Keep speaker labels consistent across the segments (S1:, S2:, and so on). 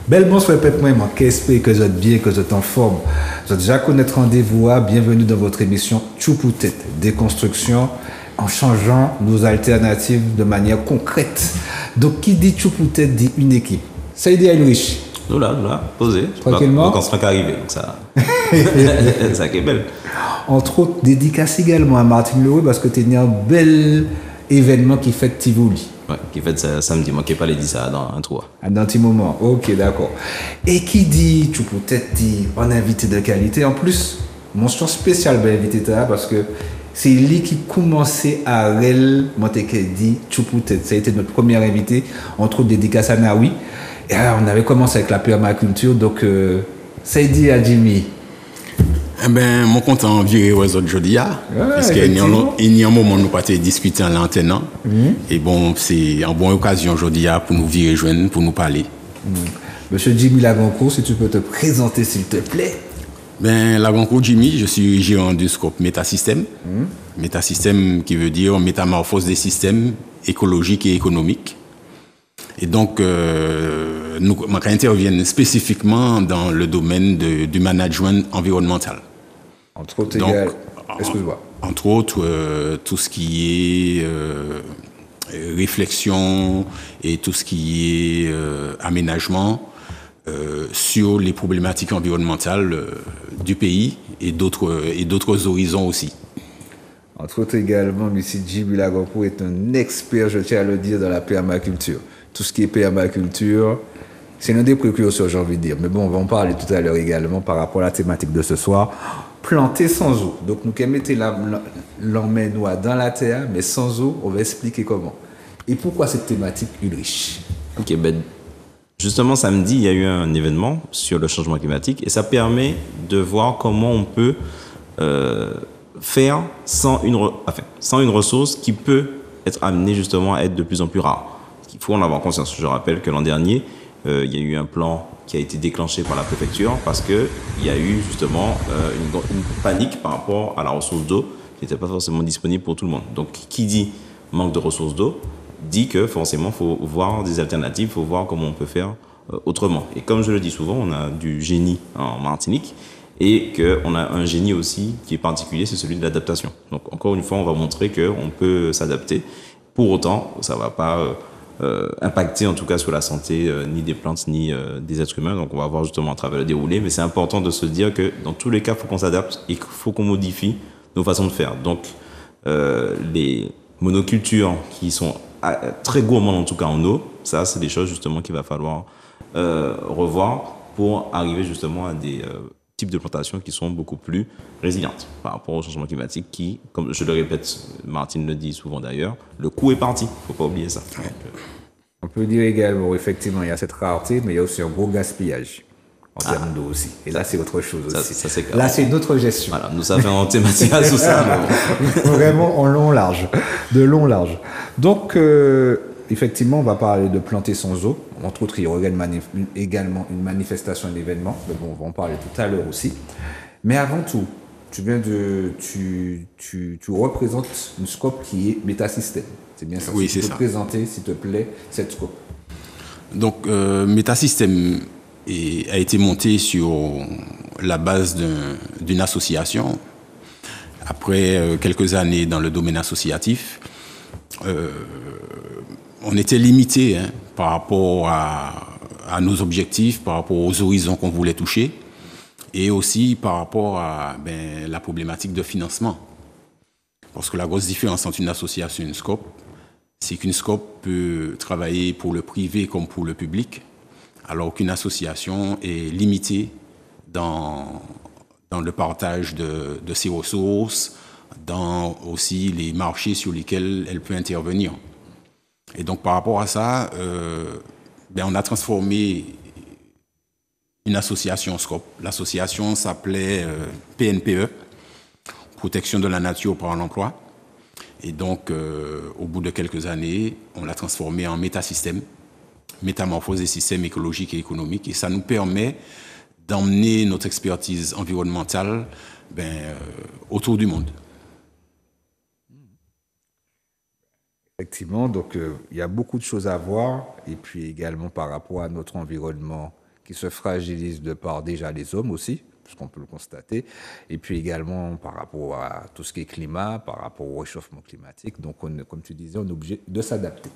S1: Belle bonsoir, Pep, moi, qu'espère que vous êtes bien, que vous êtes en forme. Vous êtes déjà connaître rendez-vous, bienvenue dans votre émission Tchoupoutet, déconstruction en changeant nos alternatives de manière concrète. Donc, qui dit Tchoupoutet dit une équipe. Ça y est, Louis.
S2: Nous là, posé.
S1: Tranquillement.
S2: Quand on sera arrivé, donc ça. Ça qui est belle.
S1: Entre autres, dédicace également à Martine Leroux parce que tu as un bel événement qui fait Tivoli.
S2: Ouais, qui fait ça samedi. Moi qui n'ai pas les dit ça dans un trou.
S1: Dans un petit moment. Ok, d'accord. Et qui dit, tu peux peut-être dire, un invité de qualité. En plus, mention spéciale ben invité parce que c'est lui qui commençait à réel, moi dit, tu peux peut-être. Ça a été notre premier invité, entre autres dédicace à Naoui. Et alors, on avait commencé avec la permaculture, donc ça a dit à Jimmy.
S3: Eh ben, mon content viré aux autres jeudi, parce qu'il y a un moment où nous pas discuter en l'antenne. Et bon, c'est une bonne occasion aujourd'hui pour nous virer joindre, pour nous parler.
S1: Monsieur Jimmy Lagoncourt, si tu peux te présenter s'il te plaît.
S3: Ben, Lagoncourt Jimmy, je suis gérant du scope Métasystème. Métasystème qui veut dire métamorphose des systèmes écologiques et économiques. Et donc, nous interviennent spécifiquement dans le domaine du management environnemental.
S1: Entre autres, excuse-moi.
S3: Entre autres, tout ce qui est réflexion et tout ce qui est aménagement sur les problématiques environnementales du pays et d'autres horizons aussi.
S1: Entre autres également, M. Jimmy Lagoncourt est un expert, je tiens à le dire, dans la permaculture. Tout ce qui est permaculture, c'est l'un des précurseurs, j'ai envie de dire. Mais bon, on va en parler tout à l'heure également par rapport à la thématique de ce soir. Planter sans eau. Donc, nous qui mettons l'emmène-noix dans la terre, mais sans eau, on va expliquer comment. Et pourquoi cette thématique, Ulrich?
S2: Ok, ben, justement, samedi, il y a eu un événement sur le changement climatique et ça permet de voir comment on peut faire sans une ressource qui peut être amenée justement à être de plus en plus rare. Il faut en avoir conscience. Je rappelle que l'an dernier, il y a eu un plan qui a été déclenché par la préfecture parce qu'il y a eu justement une panique par rapport à la ressource d'eau qui n'était pas forcément disponible pour tout le monde. Donc, qui dit manque de ressources d'eau dit que forcément, il faut voir des alternatives, il faut voir comment on peut faire autrement. Et comme je le dis souvent, on a du génie en Martinique et qu'on a un génie aussi qui est particulier, c'est celui de l'adaptation. Donc, encore une fois, on va montrer qu'on peut s'adapter. Pour autant, ça ne va pas impacter en tout cas sur la santé ni des plantes ni des êtres humains. Donc on va voir justement à travers le déroulé. Mais c'est important de se dire que dans tous les cas, il faut qu'on s'adapte et qu'il faut qu'on modifie nos façons de faire. Donc les monocultures qui sont très gourmandes en tout cas en eau, ça c'est des choses justement qu'il va falloir revoir pour arriver justement à des types de plantations qui sont beaucoup plus résilientes par rapport au changement climatique qui, comme je le répète, Martine le dit souvent d'ailleurs, le coût est parti, il ne faut pas oublier ça.
S1: On peut dire également, effectivement, il y a cette rareté, mais il y a aussi un gros gaspillage en termes d'eau aussi. Et là, c'est autre chose aussi.
S2: Ça, c'est
S1: là, c'est notre gestion.
S2: Voilà, nous savons en thématique à tout ça.
S1: Vraiment en long large, de long large. Donc, effectivement, on va parler de planter sans eau. Entre autres, il y aura également une manifestation, un événement. Mais bon, on va en parler tout à l'heure aussi. Mais avant tout, tu représentes une scope qui est Métasystème. C'est bien ça.
S3: Oui,
S1: c'est ça. Tu peux présenter, s'il te plaît, cette scope.
S3: Donc, Métasystème a été monté sur la base d'une association. Après quelques années dans le domaine associatif, on était limité par rapport à nos objectifs, par rapport aux horizons qu'on voulait toucher, et aussi par rapport à la problématique de financement. Parce que la grosse différence entre une association et une SCOP, c'est qu'une SCOP peut travailler pour le privé comme pour le public, alors qu'une association est limitée dans le partage de ses ressources, dans aussi les marchés sur lesquels elle peut intervenir. Et donc par rapport à ça, on a transformé une association SCOP. L'association s'appelait PNPE, Protection de la nature par l'emploi. Et donc, au bout de quelques années, on l'a transformé en Métasystème, métamorphose des systèmes écologiques et économiques. Et ça nous permet d'emmener notre expertise environnementale autour du monde.
S1: Effectivement, donc il y a beaucoup de choses à voir. Et puis également par rapport à notre environnement qui se fragilisent de par déjà les hommes aussi, puisqu'on peut le constater, et puis également par rapport à tout ce qui est climat, par rapport au réchauffement climatique. Donc, comme tu disais, on est obligé de s'adapter.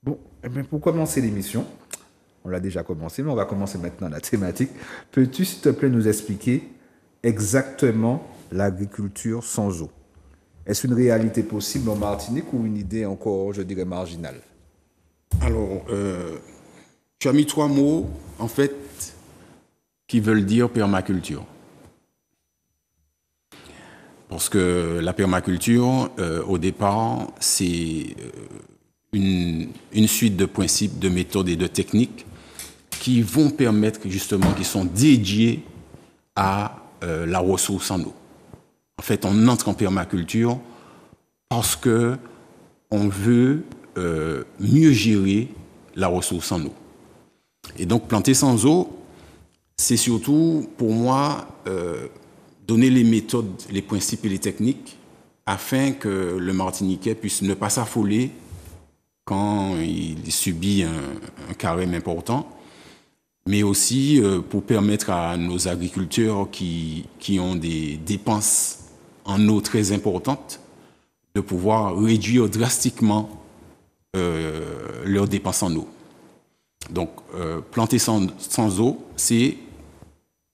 S1: Bon, eh bien, pour commencer l'émission, on l'a déjà commencé, mais on va commencer maintenant la thématique. Peux-tu, s'il te plaît, nous expliquer exactement l'agriculture sans eau? Est-ce une réalité possible en Martinique ou une idée encore, je dirais, marginale?
S3: Alors, tu as mis 3 mots, en fait, qui veulent dire permaculture. Parce que la permaculture, au départ, c'est une suite de principes, de méthodes et de techniques qui vont permettre justement, qui sont dédiés à la ressource en eau. En fait, on entre en permaculture parce que on veut mieux gérer la ressource en eau. Et donc, planter sans eau, c'est surtout, pour moi, donner les méthodes, les principes et les techniques afin que le Martiniquais puisse ne pas s'affoler quand il subit un carême important, mais aussi pour permettre à nos agriculteurs qui ont des dépenses en eau très importantes de pouvoir réduire drastiquement leurs dépenses en eau. Donc, planter sans eau, c'est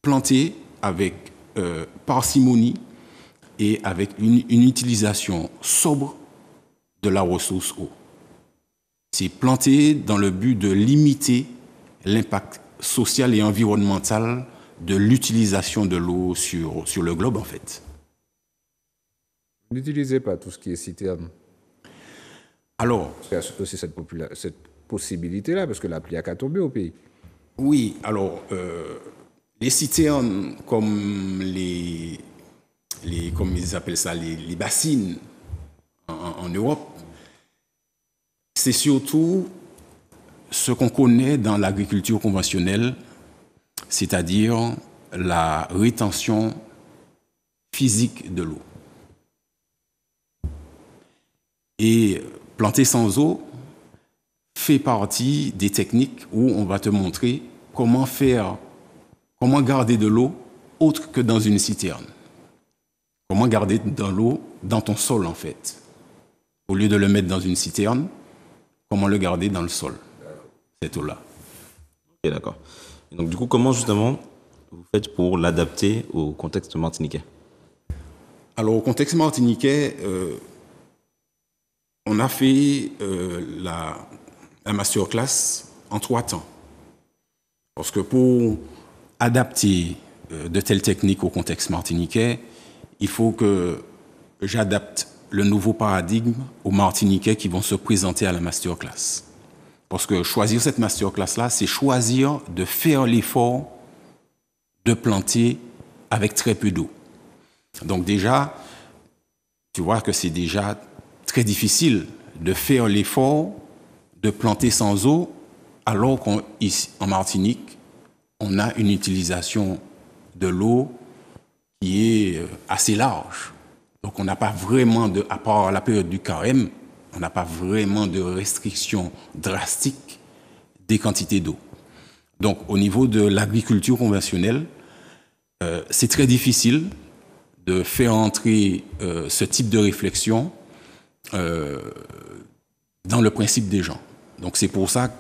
S3: planter avec parcimonie et avec une utilisation sobre de la ressource eau. C'est planter dans le but de limiter l'impact social et environnemental de l'utilisation de l'eau sur le globe, en fait.
S1: N'utilisez pas tout ce qui est citerne.
S3: Alors,
S1: Il y a aussi cette possibilité-là, parce que la pluie a qu'à tomber au pays.
S3: oui, alors, les citernes comme comme ils appellent ça, les bassines en Europe, c'est surtout ce qu'on connaît dans l'agriculture conventionnelle, c'est-à-dire la rétention physique de l'eau. Et planter sans eau fait partie des techniques où on va te montrer comment garder de l'eau autre que dans une citerne. Comment garder de l'eau dans ton sol, en fait. Au lieu de le mettre dans une citerne, comment le garder dans le sol, cette eau-là.
S2: Ok, d'accord. Et donc, du coup, comment justement vous faites pour l'adapter au contexte martiniquais?
S3: Alors, au contexte martiniquais, on a fait la masterclass en 3 temps. Parce que pour adapter de telles techniques au contexte martiniquais, il faut que j'adapte le nouveau paradigme aux Martiniquais qui vont se présenter à la masterclass. Parce que choisir cette masterclass-là, c'est choisir de faire l'effort de planter avec très peu d'eau. Donc déjà, tu vois que c'est déjà très difficile de faire l'effort de planter sans eau, alors qu'en Martinique, on a une utilisation de l'eau qui est assez large. Donc on n'a pas vraiment, à part la période du carême, on n'a pas vraiment de restrictions drastiques des quantités d'eau. Donc au niveau de l'agriculture conventionnelle, c'est très difficile de faire entrer ce type de réflexion dans le principe des gens. Donc c'est pour ça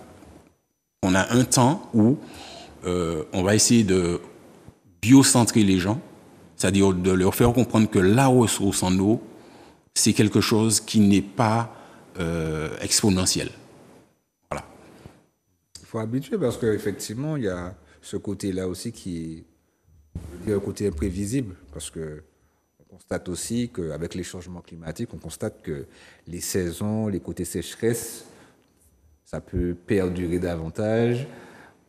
S3: qu'on a un temps où on va essayer de biocentrer les gens, c'est-à-dire de leur faire comprendre que la ressource en eau, c'est quelque chose qui n'est pas exponentiel. Voilà.
S1: Il faut habituer parce qu'effectivement, il y a ce côté-là aussi qui est un côté imprévisible. Parce que on constate aussi qu'avec les changements climatiques, on constate que les saisons, les côtés sécheresse, ça peut perdurer davantage.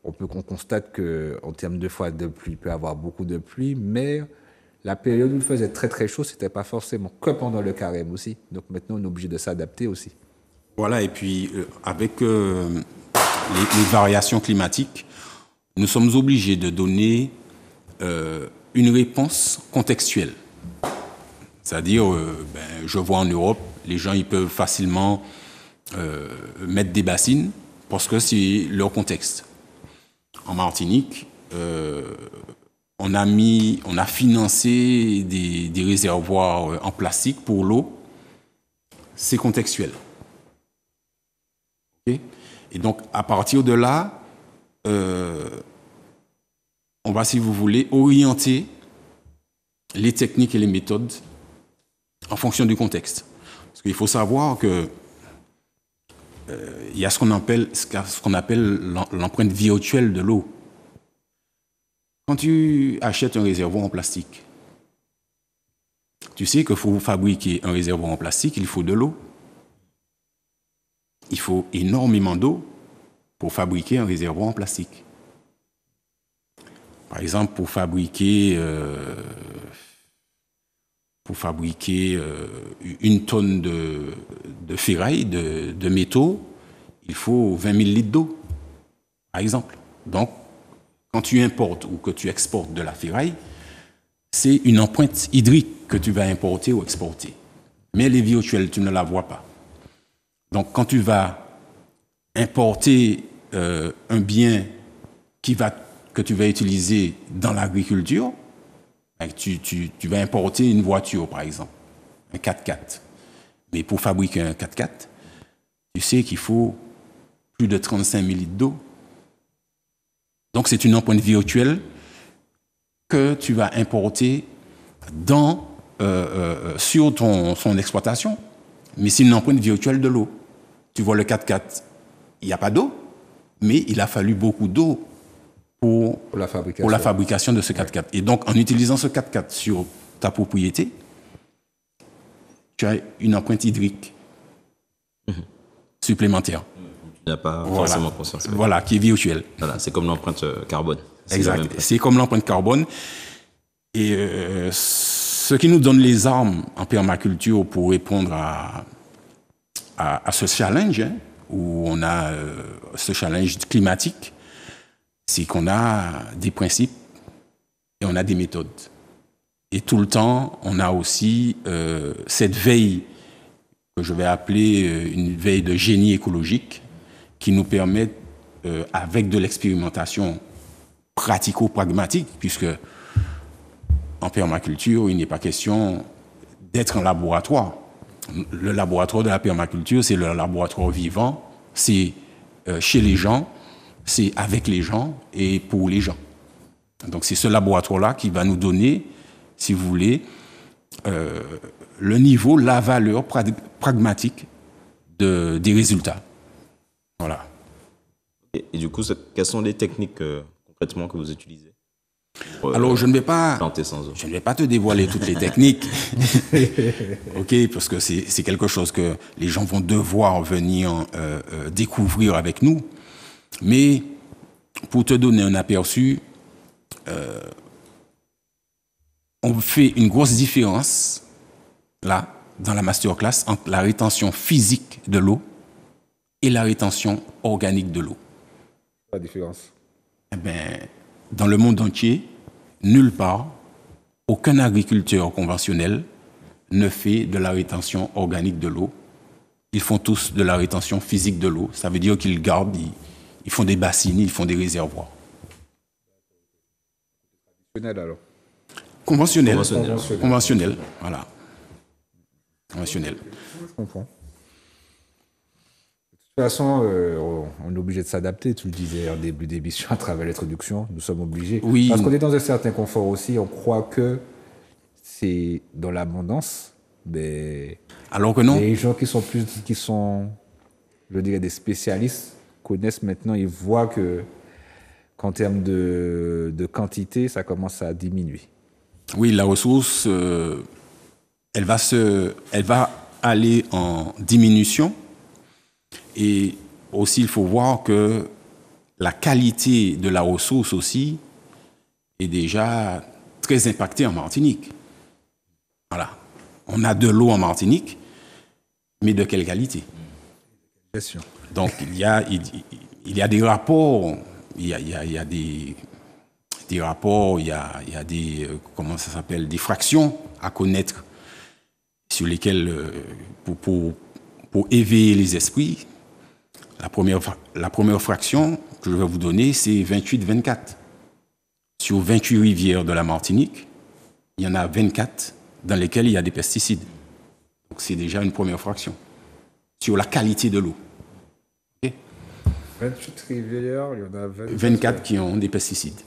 S1: On constate qu'en termes de fois de pluie, il peut y avoir beaucoup de pluie, mais la période où il faisait très très chaud, c'était pas forcément que pendant le carême aussi. Donc maintenant, on est obligé de s'adapter aussi.
S3: Voilà, et puis avec les variations climatiques, nous sommes obligés de donner une réponse contextuelle. C'est-à-dire, je vois en Europe, les gens ils peuvent facilement mettre des bassines parce que c'est leur contexte. en Martinique, on a financé des réservoirs en plastique pour l'eau. C'est contextuel. Okay? Et donc, à partir de là, on va, si vous voulez, orienter les techniques et les méthodes en fonction du contexte. Parce qu'il faut savoir que il y a ce qu'on appelle l'empreinte virtuelle de l'eau. Quand tu achètes un réservoir en plastique, tu sais qu'il faut fabriquer un réservoir en plastique, il faut de l'eau. Il faut énormément d'eau pour fabriquer un réservoir en plastique. Par exemple, pour fabriquer une tonne de ferraille, de métaux, il faut 20 000 litres d'eau, par exemple. Donc, quand tu importes ou que tu exportes de la ferraille, c'est une empreinte hydrique que tu vas importer ou exporter. Mais elle est virtuelle, tu ne la vois pas. Donc, quand tu vas importer un bien que tu vas utiliser dans l'agriculture, tu vas importer une voiture, par exemple, un 4x4. Mais pour fabriquer un 4x4, tu sais qu'il faut plus de 35 000 litres d'eau. Donc, c'est une empreinte virtuelle que tu vas importer sur son exploitation. Mais c'est une empreinte virtuelle de l'eau. Tu vois le 4x4, il n'y a pas d'eau, mais il a fallu beaucoup d'eau pour la fabrication de ce 4x4. Et donc, en utilisant ce 4x4 sur ta propriété, tu as une empreinte hydrique supplémentaire.
S2: Tu n'as pas forcément conscience.
S3: Voilà, qui est virtuelle.
S2: Voilà, c'est comme l'empreinte carbone.
S3: Exact, c'est comme l'empreinte carbone. Et ce qui nous donne les armes en permaculture pour répondre à ce challenge, où on a ce challenge climatique, c'est qu'on a des principes et on a des méthodes. Et tout le temps, on a aussi cette veille que je vais appeler une veille de génie écologique qui nous permet, avec de l'expérimentation pratico-pragmatique, puisque en permaculture, il n'est pas question d'être un laboratoire. Le laboratoire de la permaculture, c'est le laboratoire vivant, c'est chez les gens, c'est avec les gens et pour les gens. Donc c'est ce laboratoire-là qui va nous donner, si vous voulez, le niveau, la valeur pragmatique des résultats. Voilà.
S2: Et du coup, quelles sont les techniques concrètement que vous utilisez?
S3: Alors, je ne vais pas te dévoiler toutes les techniques, ok, parce que c'est quelque chose que les gens vont devoir venir découvrir avec nous. Mais pour te donner un aperçu, on fait une grosse différence là dans la masterclass entre la rétention physique de l'eau et la rétention organique de l'eau.
S1: La différence?
S3: Eh bien, dans le monde entier, nulle part, aucun agriculteur conventionnel ne fait de la rétention organique de l'eau. Ils font tous de la rétention physique de l'eau. Ça veut dire qu'ils gardent, ils font des bassines, ils font des réservoirs.
S1: Conventionnel alors?
S3: Conventionnel, voilà. Conventionnel.
S1: Je comprends. De toute façon, on est obligé de s'adapter, tu le disais en début d'émission à travers l'introduction, nous sommes obligés.
S3: Oui.
S1: Parce qu'on est dans un certain confort aussi, on croit que c'est dans l'abondance, mais
S3: alors que non.
S1: Les gens qui sont, je dirais, des spécialistes, connaissent maintenant, ils voient qu'en termes de quantité, ça commence à diminuer.
S3: Oui, la ressource, elle va aller en diminution. Et aussi, il faut voir que la qualité de la ressource aussi est déjà très impactée en Martinique. Voilà. On a de l'eau en Martinique, mais de quelle qualité?
S1: Bien sûr.
S3: Donc, il y a des rapports, il y a des rapports, il y a des, comment ça s'appelle, des fractions à connaître sur lesquelles, pour éveiller les esprits. La première fraction, que je vais vous donner, c'est 28-24. Sur 28 rivières de la Martinique, il y en a 24 dans lesquelles il y a des pesticides. Donc c'est déjà une première fraction. Sur la qualité de l'eau. Okay?
S1: 28 rivières, il y en a
S3: 24 qui ont des pesticides.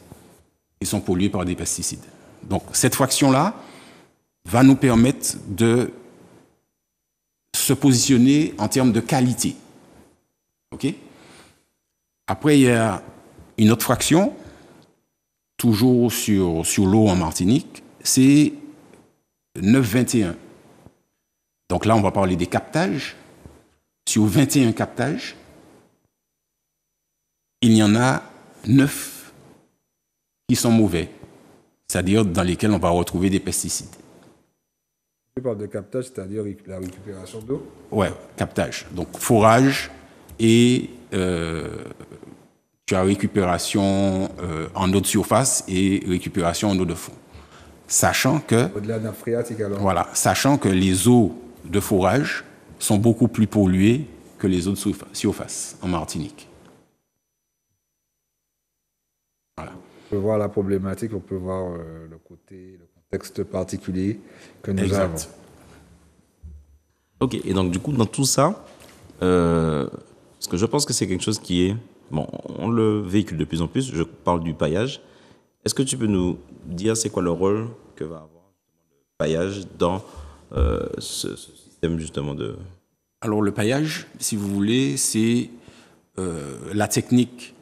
S3: Ils sont pollués par des pesticides. Donc cette fraction-là va nous permettre de se positionner en termes de qualité. Okay? Après, il y a une autre fraction, toujours sur l'eau en Martinique, c'est 9-21. Donc là, on va parler des captages. Sur 21 captages, il y en a 9 qui sont mauvais, c'est-à-dire dans lesquels on va retrouver des pesticides.
S1: Tu parles de captage, c'est-à-dire la récupération d'eau?
S3: Ouais, captage. Donc forage et tu as récupération en eau de surface et récupération en eau de fond. Sachant que,
S1: au-delà de la phréatique, alors.
S3: Voilà, sachant que les eaux de forage sont beaucoup plus polluées que les eaux de surface en Martinique. Voilà.
S1: On peut voir la problématique, on peut voir le contexte particulier que nous avons.
S2: Ok, et donc du coup, dans tout ça, parce que je pense que c'est quelque chose qui est... Bon, on le véhicule de plus en plus, je parle du paillage. Est-ce que tu peux nous dire c'est quoi le rôle que va avoir le paillage dans ce système justement de...
S3: Alors le paillage, si vous voulez, c'est la technique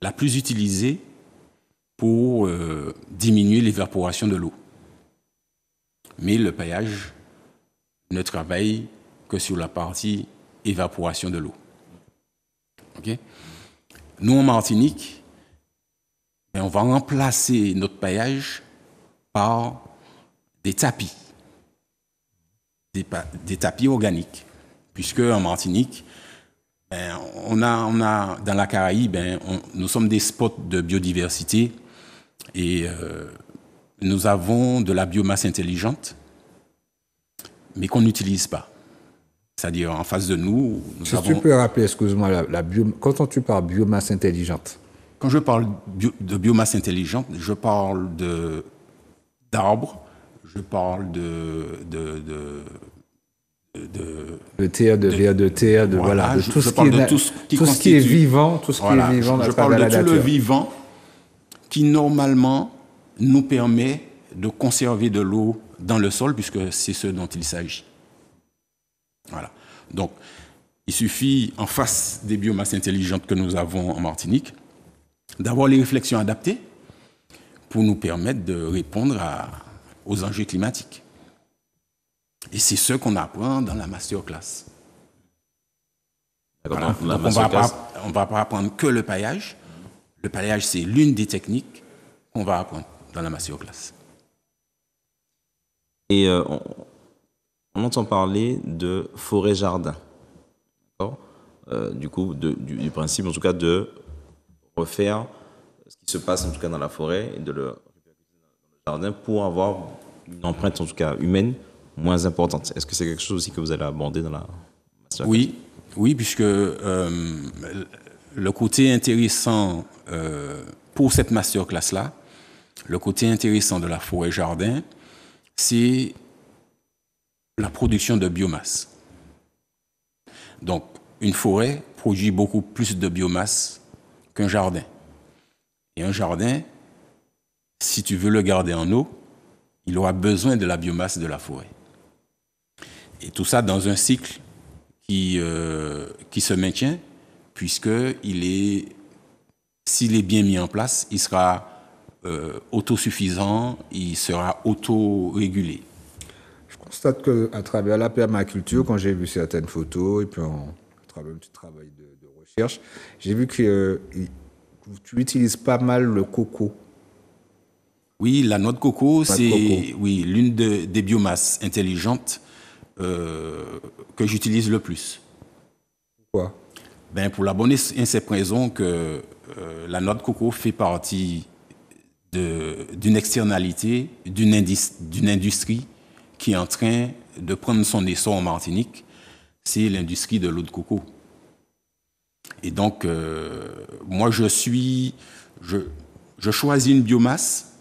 S3: la plus utilisée pour diminuer l'évaporation de l'eau. Mais le paillage ne travaille que sur la partie évaporation de l'eau. Okay? Nous, en Martinique, on va remplacer notre paillage par des tapis. Des tapis organiques. Puisque en Martinique, on a dans la Caraïbe, nous sommes des spots de biodiversité et nous avons de la biomasse intelligente, mais qu'on n'utilise pas. C'est-à-dire en face de nous,
S1: Si tu peux rappeler, excuse-moi, quand tu parles biomasse intelligente.
S3: Quand je parle de biomasse intelligente, je parle d'arbres, je parle de
S1: terre, de vers de terre,
S3: voilà,
S1: de tout ce qui est vivant, tout ce qui est vivant
S3: je parle de tout le vivant qui normalement nous permet de conserver de l'eau dans le sol, puisque c'est ce dont il s'agit. Voilà. Donc, il suffit, en face des biomasses intelligentes que nous avons en Martinique, d'avoir les réflexions adaptées pour nous permettre de répondre aux enjeux climatiques. Et c'est ce qu'on apprend dans la masterclass. Voilà. Donc on ne va pas apprendre que le paillage. Le paillage, c'est l'une des techniques qu'on va apprendre dans la masterclass.
S2: Et on entend parler de forêt-jardin. D'accord ? Du coup, du principe, en tout cas, de refaire ce qui se passe, en tout cas, dans la forêt et de le jardin pour avoir une empreinte, en tout cas, humaine moins importante. Est-ce que c'est quelque chose aussi que vous allez aborder dans la masterclass ?
S3: Oui, puisque le côté intéressant pour cette masterclass-là, le côté intéressant de la forêt-jardin, c'est la production de biomasse. Donc, une forêt produit beaucoup plus de biomasse qu'un jardin. Et un jardin, si tu veux le garder en eau, il aura besoin de la biomasse de la forêt. Et tout ça dans un cycle qui se maintient, puisque s'il est bien mis en place, il sera autosuffisant, il sera autorégulé.
S1: Je constate qu'à travers la permaculture, quand j'ai vu certaines photos, et puis à travers un petit travail de recherche, j'ai vu que tu utilises pas mal le coco.
S3: Oui, la noix de coco, c'est l'une des biomasses intelligentes que j'utilise le plus.
S1: Pourquoi ?
S3: Pour la bonne et simple raison que la noix de coco fait partie d'une externalité, d'une industrie qui est en train de prendre son essor en Martinique, c'est l'industrie de l'eau de coco. Et donc, moi, je choisis une biomasse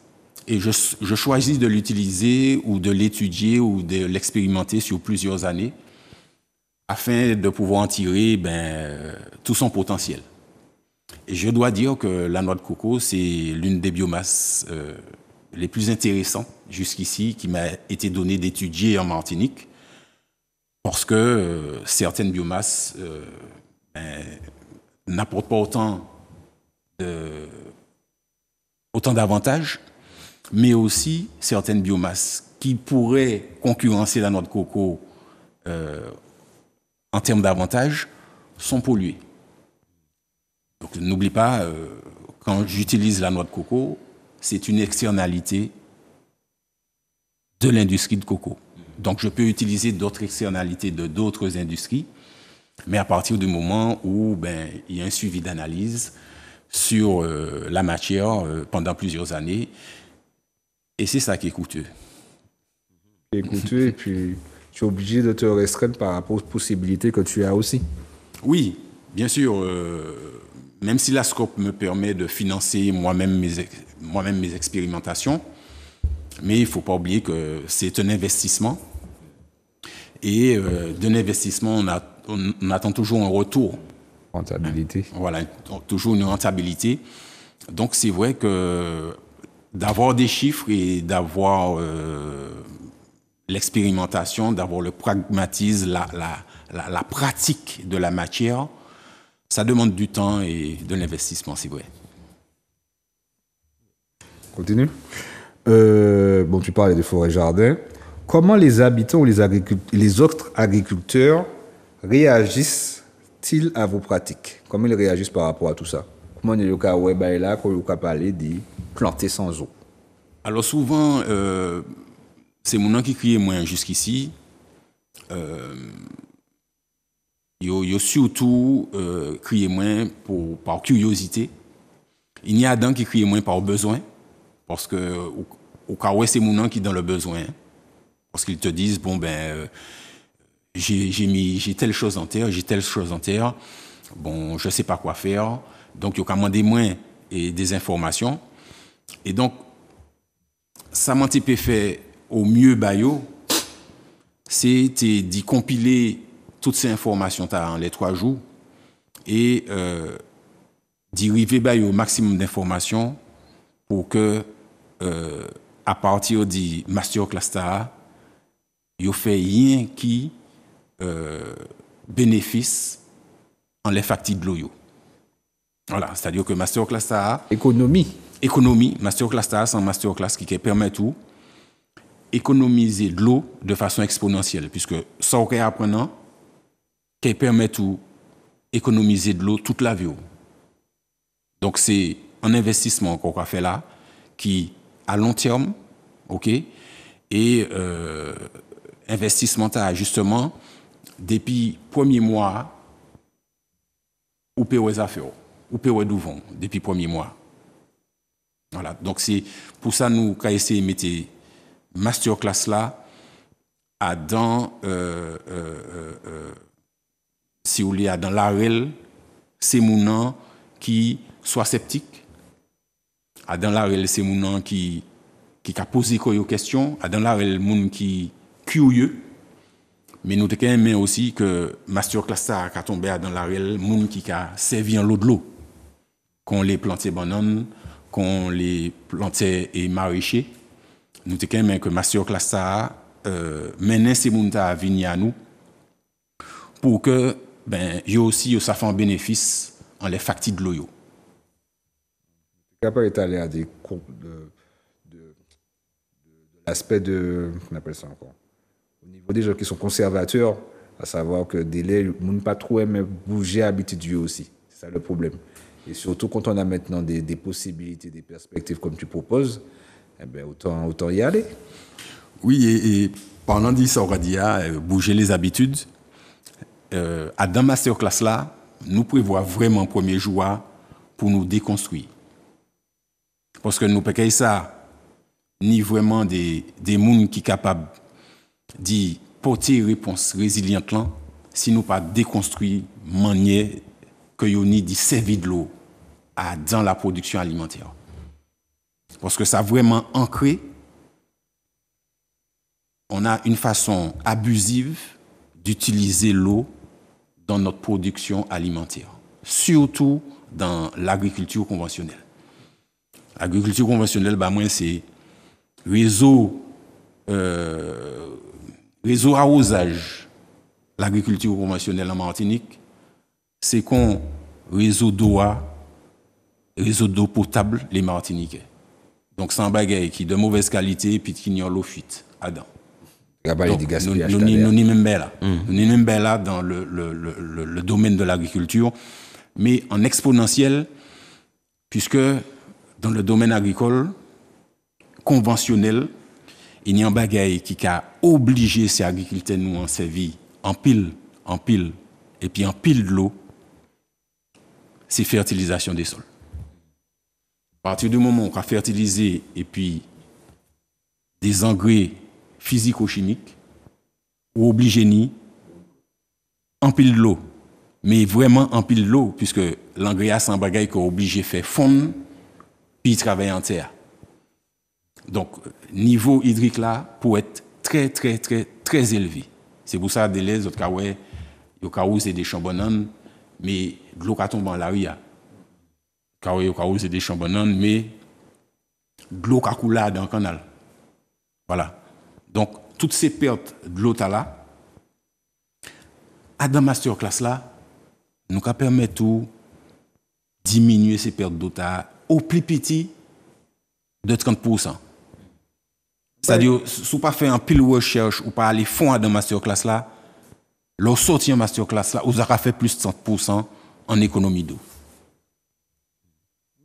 S3: et je choisis de l'utiliser ou de l'étudier ou de l'expérimenter sur plusieurs années afin de pouvoir en tirer tout son potentiel. Et je dois dire que la noix de coco, c'est l'une des biomasses les plus intéressantes jusqu'ici qui m'a été donné d'étudier en Martinique, parce que certaines biomasses n'apportent pas autant d'avantages, mais aussi certaines biomasses qui pourraient concurrencer la noix de coco en termes d'avantages sont polluées. Donc n'oublie pas, quand j'utilise la noix de coco, c'est une externalité de l'industrie de coco. Donc je peux utiliser d'autres externalités de d'autres industries, mais à partir du moment où il y a un suivi d'analyse sur la matière pendant plusieurs années, et c'est ça qui est coûteux.
S1: C'est coûteux et puis tu es obligé de te restreindre par rapport aux possibilités que tu as aussi.
S3: Oui, bien sûr. Même si la SCOP me permet de financer moi-même mes expérimentations, mais il ne faut pas oublier que c'est un investissement. Et d'un investissement, on attend toujours un retour.
S1: Rentabilité.
S3: Voilà, toujours une rentabilité. Donc c'est vrai que d'avoir des chiffres et d'avoir l'expérimentation, d'avoir le pragmatisme, la pratique de la matière, ça demande du temps et de l'investissement, c'est vrai.
S1: Continue. Bon, tu parlais de forêt-jardin. Comment les habitants ou les autres agriculteurs réagissent-ils à vos pratiques? Comment ils réagissent par rapport à tout ça? Comment ils ont parlé de planter sans eau?
S3: Alors souvent, c'est mon nom qui crie moins jusqu'ici. Yo surtout crier moins par curiosité. Il y a d'un qui crie moins par besoin, parce que au cas où c'est mon nom qui est dans le besoin, parce qu'ils te disent j'ai telle chose en terre, bon je sais pas quoi faire, donc il y a demandé moins et des informations, et donc ça m'a fait au mieux bayo, c'est d'y compiler toutes ces informations en les 3 jours et d'y arriver au maximum d'informations pour que, à partir du masterclass, il fait rien qui bénéficie en les factures de l'eau. Voilà, c'est-à-dire que masterclass économie, masterclass c'est un masterclass qui permet tout économiser de l'eau de façon exponentielle, puisque ça aurait apprenant qui permet tout économiser de l'eau toute la vie. Donc c'est un investissement qu'on va faire là, qui à long terme, ok, et investissement justement depuis premier mois ou les affaires, ou douvant depuis premier mois. Voilà, donc c'est pour ça nous avons essayé de mettre masterclass là à dans si vous voulez dans l'arel, c'est mon nom qui soit sceptique. À dans l'arel, c'est mon nom qui a posé des questions. À dans l'arel, mon qui curieux. Mais nous avons aussi que masterclass a tombé dans l'arel, mon qui a servi en l'eau de l'eau. Qu'on les plantait bananes, qu'on les plantait et maraîchers. Nous avons que masterclass a mené ces gens à venir à nous pour que yo aussi ça fait un bénéfice en les factures de l'eau.
S1: Capable d'étaler à de l'aspect de on appelle ça encore au niveau des gens qui sont conservateurs, à savoir que délai ne pas trop aimer bouger habitude aussi, c'est ça le problème. Et surtout quand on a maintenant des possibilités, des perspectives comme tu proposes, autant y aller.
S3: Oui, et pendant 10 ans, on dit bouger les habitudes. À dans masterclass là, nous prévoyons vraiment premier jour pour nous déconstruire. Parce que nous ne pouvons ça ni vraiment des gens qui sont capables d'y porter réponse résiliente là, si nous pas déconstruire manière que Yoni dit servir de l'eau dans la production alimentaire. Parce que ça a vraiment ancré, on a une façon abusive d'utiliser l'eau dans notre production alimentaire, surtout dans l'agriculture conventionnelle. L'agriculture conventionnelle, bah, moi, c'est réseau arrosage. L'agriculture conventionnelle en Martinique, c'est qu'on réseau d'eau potable les Martiniquais. Donc, sans bagaille qui de mauvaise qualité puis qui n'y a l'eau fuite dedans. Nous n'y même là. Nous n'y même là dans le domaine de l'agriculture, mais en exponentiel, puisque dans le domaine agricole conventionnel, il y a un bagaille qui a obligé ces agriculteurs nous en servir en pile, et puis en pile de l'eau, c'est fertilisation des sols. À partir du moment où on a fertilisé et puis des engrais physico-chimiques, ou obligé ni en pile de l'eau, mais vraiment en pile de l'eau, puisque l'engrais a un bagage qu'on est obligé de faire fondre, puis travailler en terre. Donc, niveau hydrique là, pour être très, très, très, très élevé. C'est pour ça que les autres cas, c'est des chambonnes, mais de l'eau qui tombe dans la ria. C'est des chambonnes, mais de l'eau qui coule dans le canal. Voilà. Donc, toutes ces pertes de l'eau là, à dans masterclass là, nous permettre de diminuer ces pertes d'eau au plus petit de 30%. C'est-à-dire, si vous pas fait un pile recherche ou pas aller fond dans masterclass là, lorsque sortir en masterclass là, vous aurez fait plus de 30% en économie d'eau.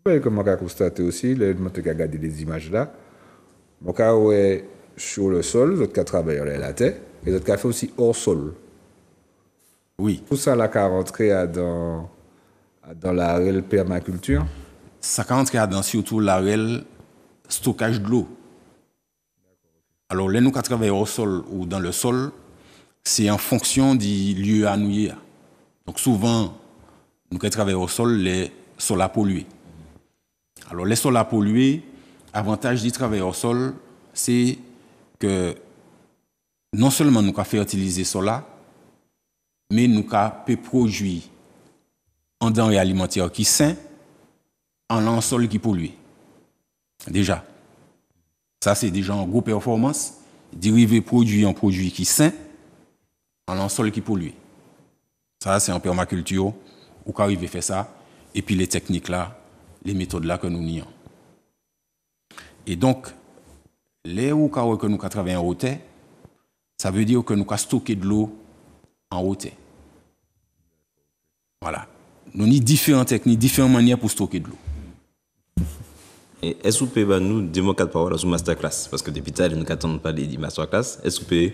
S1: Comme on a constaté aussi, le monde qui a regardé les images là, mon cas est sur le sol, l'autre cas travaille à la terre, et l'autre cas fait aussi hors sol.
S3: Oui.
S1: Tout ça là qui a rentré dans la réelle permaculture.
S3: Ça a rentré dans surtout la réelle stockage de l'eau. Alors, là, nous qui travaillons au sol ou dans le sol, c'est en fonction du lieu à nous. Donc, souvent, nous qui travaillons au sol, les sols à polluer. Alors, les sols à polluer, l'avantage du travail au sol, c'est que non seulement nous avons fertilisé cela, mais nous avons produit un denrée alimentaire qui est sain en un sol qui pollue. Déjà. Ça, c'est déjà en gros performance. Dériver produit en produit qui est sain en un sol qui pollue. Ça, c'est en permaculture. Où arrive à faire ça. Et puis les techniques là, les méthodes là que nous nions. Et donc, les où que nous travaillons en hauteur, ça veut dire que nous avons stocké de l'eau en hauteur. Voilà. Nous avons différentes techniques, différentes manières pour stocker de l'eau.
S2: Et est-ce que vous pouvez nous dire quatre paroles sur masterclass? Parce que depuis tard, nous n'attendons pas des masterclass. Est-ce que vous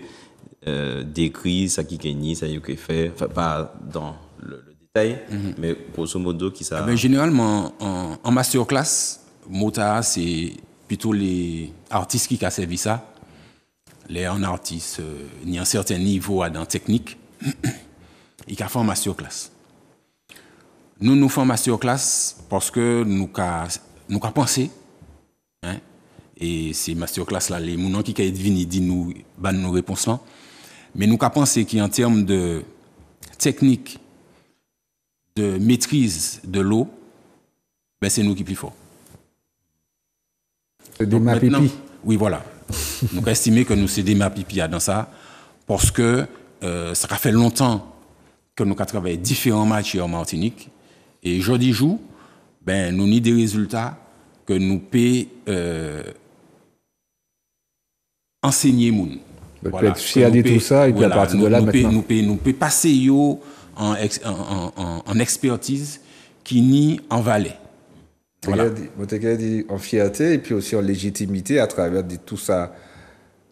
S2: pouvez décrire ça qui est ça qui est fait, enfin pas dans le détail, mais grosso modo qui ça.
S3: Généralement, en masterclass, Mota, c'est plutôt les artistes qui ont servi ça. Les artistes, il y a un certain niveau dans la technique, ils ont fait en masterclass. Nous faisons masterclass parce que nous avons pensé, hein, et ces masterclass là, les gens qui sont venus disent nous nos réponses là, mais nous avons pensé qu'en termes de technique, de maîtrise de l'eau, ben c'est nous qui plus fort.
S1: C'est des mapipi.
S3: Oui, voilà. Nous avons estimé que nous c'est des mapipi dans ça, parce que ça a fait longtemps que nous avons travaillé différentes matières en Martinique. Et aujourd'hui jour, ben nous avons des résultats que nous pouvons enseigner moun.
S1: Voilà. Si a dit tout ça, et puis à partir de là maintenant.
S3: Nous pouvons passer en expertise qui nie en Valais.
S1: Voilà. Dit en fierté et puis aussi en légitimité à travers tout ça.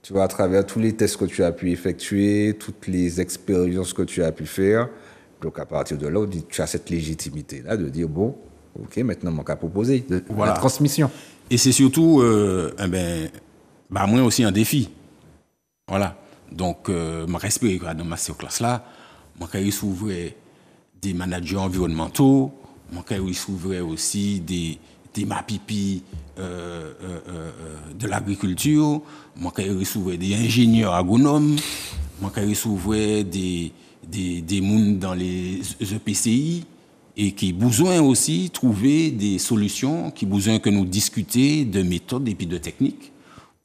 S1: Tu vois, à travers tous les tests que tu as pu effectuer, toutes les expériences que tu as pu faire. Donc, à partir de là, tu as cette légitimité-là de dire, bon, OK, maintenant, mon cas proposé, la transmission.
S3: Et c'est surtout, moi aussi, un défi. Voilà. Donc, je respecte dans ma classe là, je s'ouvrir des managers environnementaux, moi je retrouverai aussi des MAPIPI de l'agriculture, moi je retrouverai des ingénieurs agronomes, moi je retrouverai des monde dans les EPCI et qui besoin aussi trouver des solutions, qui besoin que nous discuter de méthodes et puis de techniques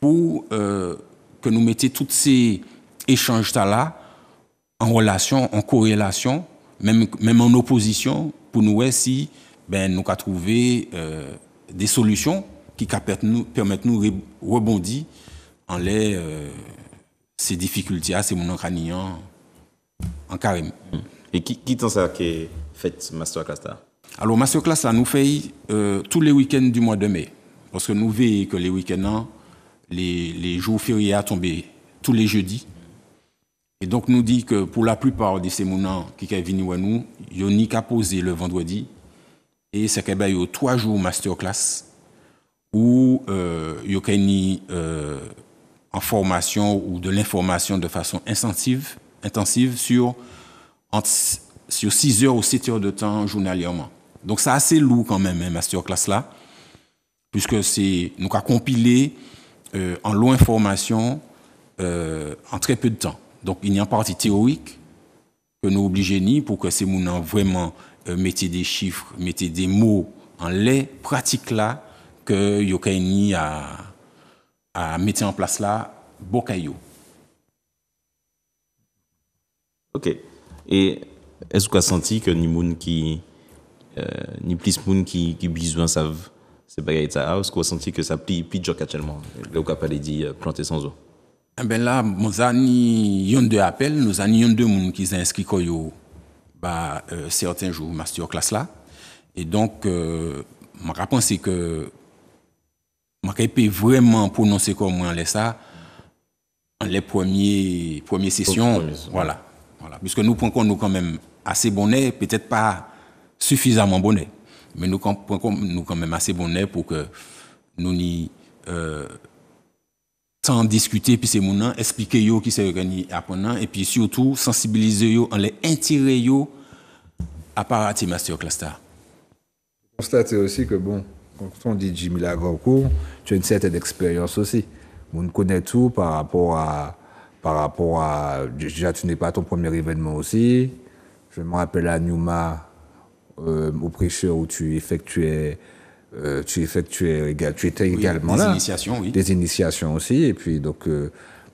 S3: pour que nous mettions tous ces échanges-là en relation, en corrélation, même en opposition, pour nous si nous avons trouvé des solutions qui permettent nous rebondir en ces difficultés, ces moments en carême.
S2: Et qui t'en ça qui est fait masterclass là?
S3: Alors masterclass là nous fait tous les week-ends du mois de mai parce que nous veillons que les week-ends les jours fériés à tomber tous les jeudis. Et donc nous dit que pour la plupart de ces mounants qui sont venus à nous, ils n'ont qu'à poser le vendredi et c'est qu'il y a 3 jours masterclass où il y a en formation ou de l'information de façon intensive sur 6 heures ou 7 heures de temps journalièrement. Donc c'est assez lourd quand même, masterclass là, puisque nous avons compilé en longue information en très peu de temps. Donc il y a une partie théorique que nous obligeons pour que ces gens vraiment mettent des chiffres, mettent des mots en les pratiques là que vous avez à mettre en place là, Bokayo.
S2: Ok. Et est-ce que vous avez senti que ni plus moun qui besoin savent c'est pas ça? Est-ce que vous avez senti que ça plie joc actuellement? Là où capable dit planter sans eau.
S3: Ben là, nous avons 2 appels, nous avons 2 personnes qui sont inscrits certains jours masterclass là. Et donc, je pense que je peux vraiment prononcer comme moi ça en les premières sessions. Voilà. Puisque nous prenons quand même assez bonnet, peut-être pas suffisamment bonnet, mais nous prenons quand même assez bonnet pour que nous n'y sans discuter, puis c'est mon expliquer yo qui c'est gagné apprenant et puis surtout sensibiliser yo en les intérêts yo à paraître masterclass là.
S1: Constatez aussi que bon, quand on dit Jimmy Lagoncourt, tu as une certaine expérience aussi. On connaît tout par rapport à déjà tu n'es pas ton premier événement aussi. Je me rappelle à Numa au prêcheur où tu étais également là.
S3: Des initiations, oui.
S1: Des initiations aussi. Et puis, donc,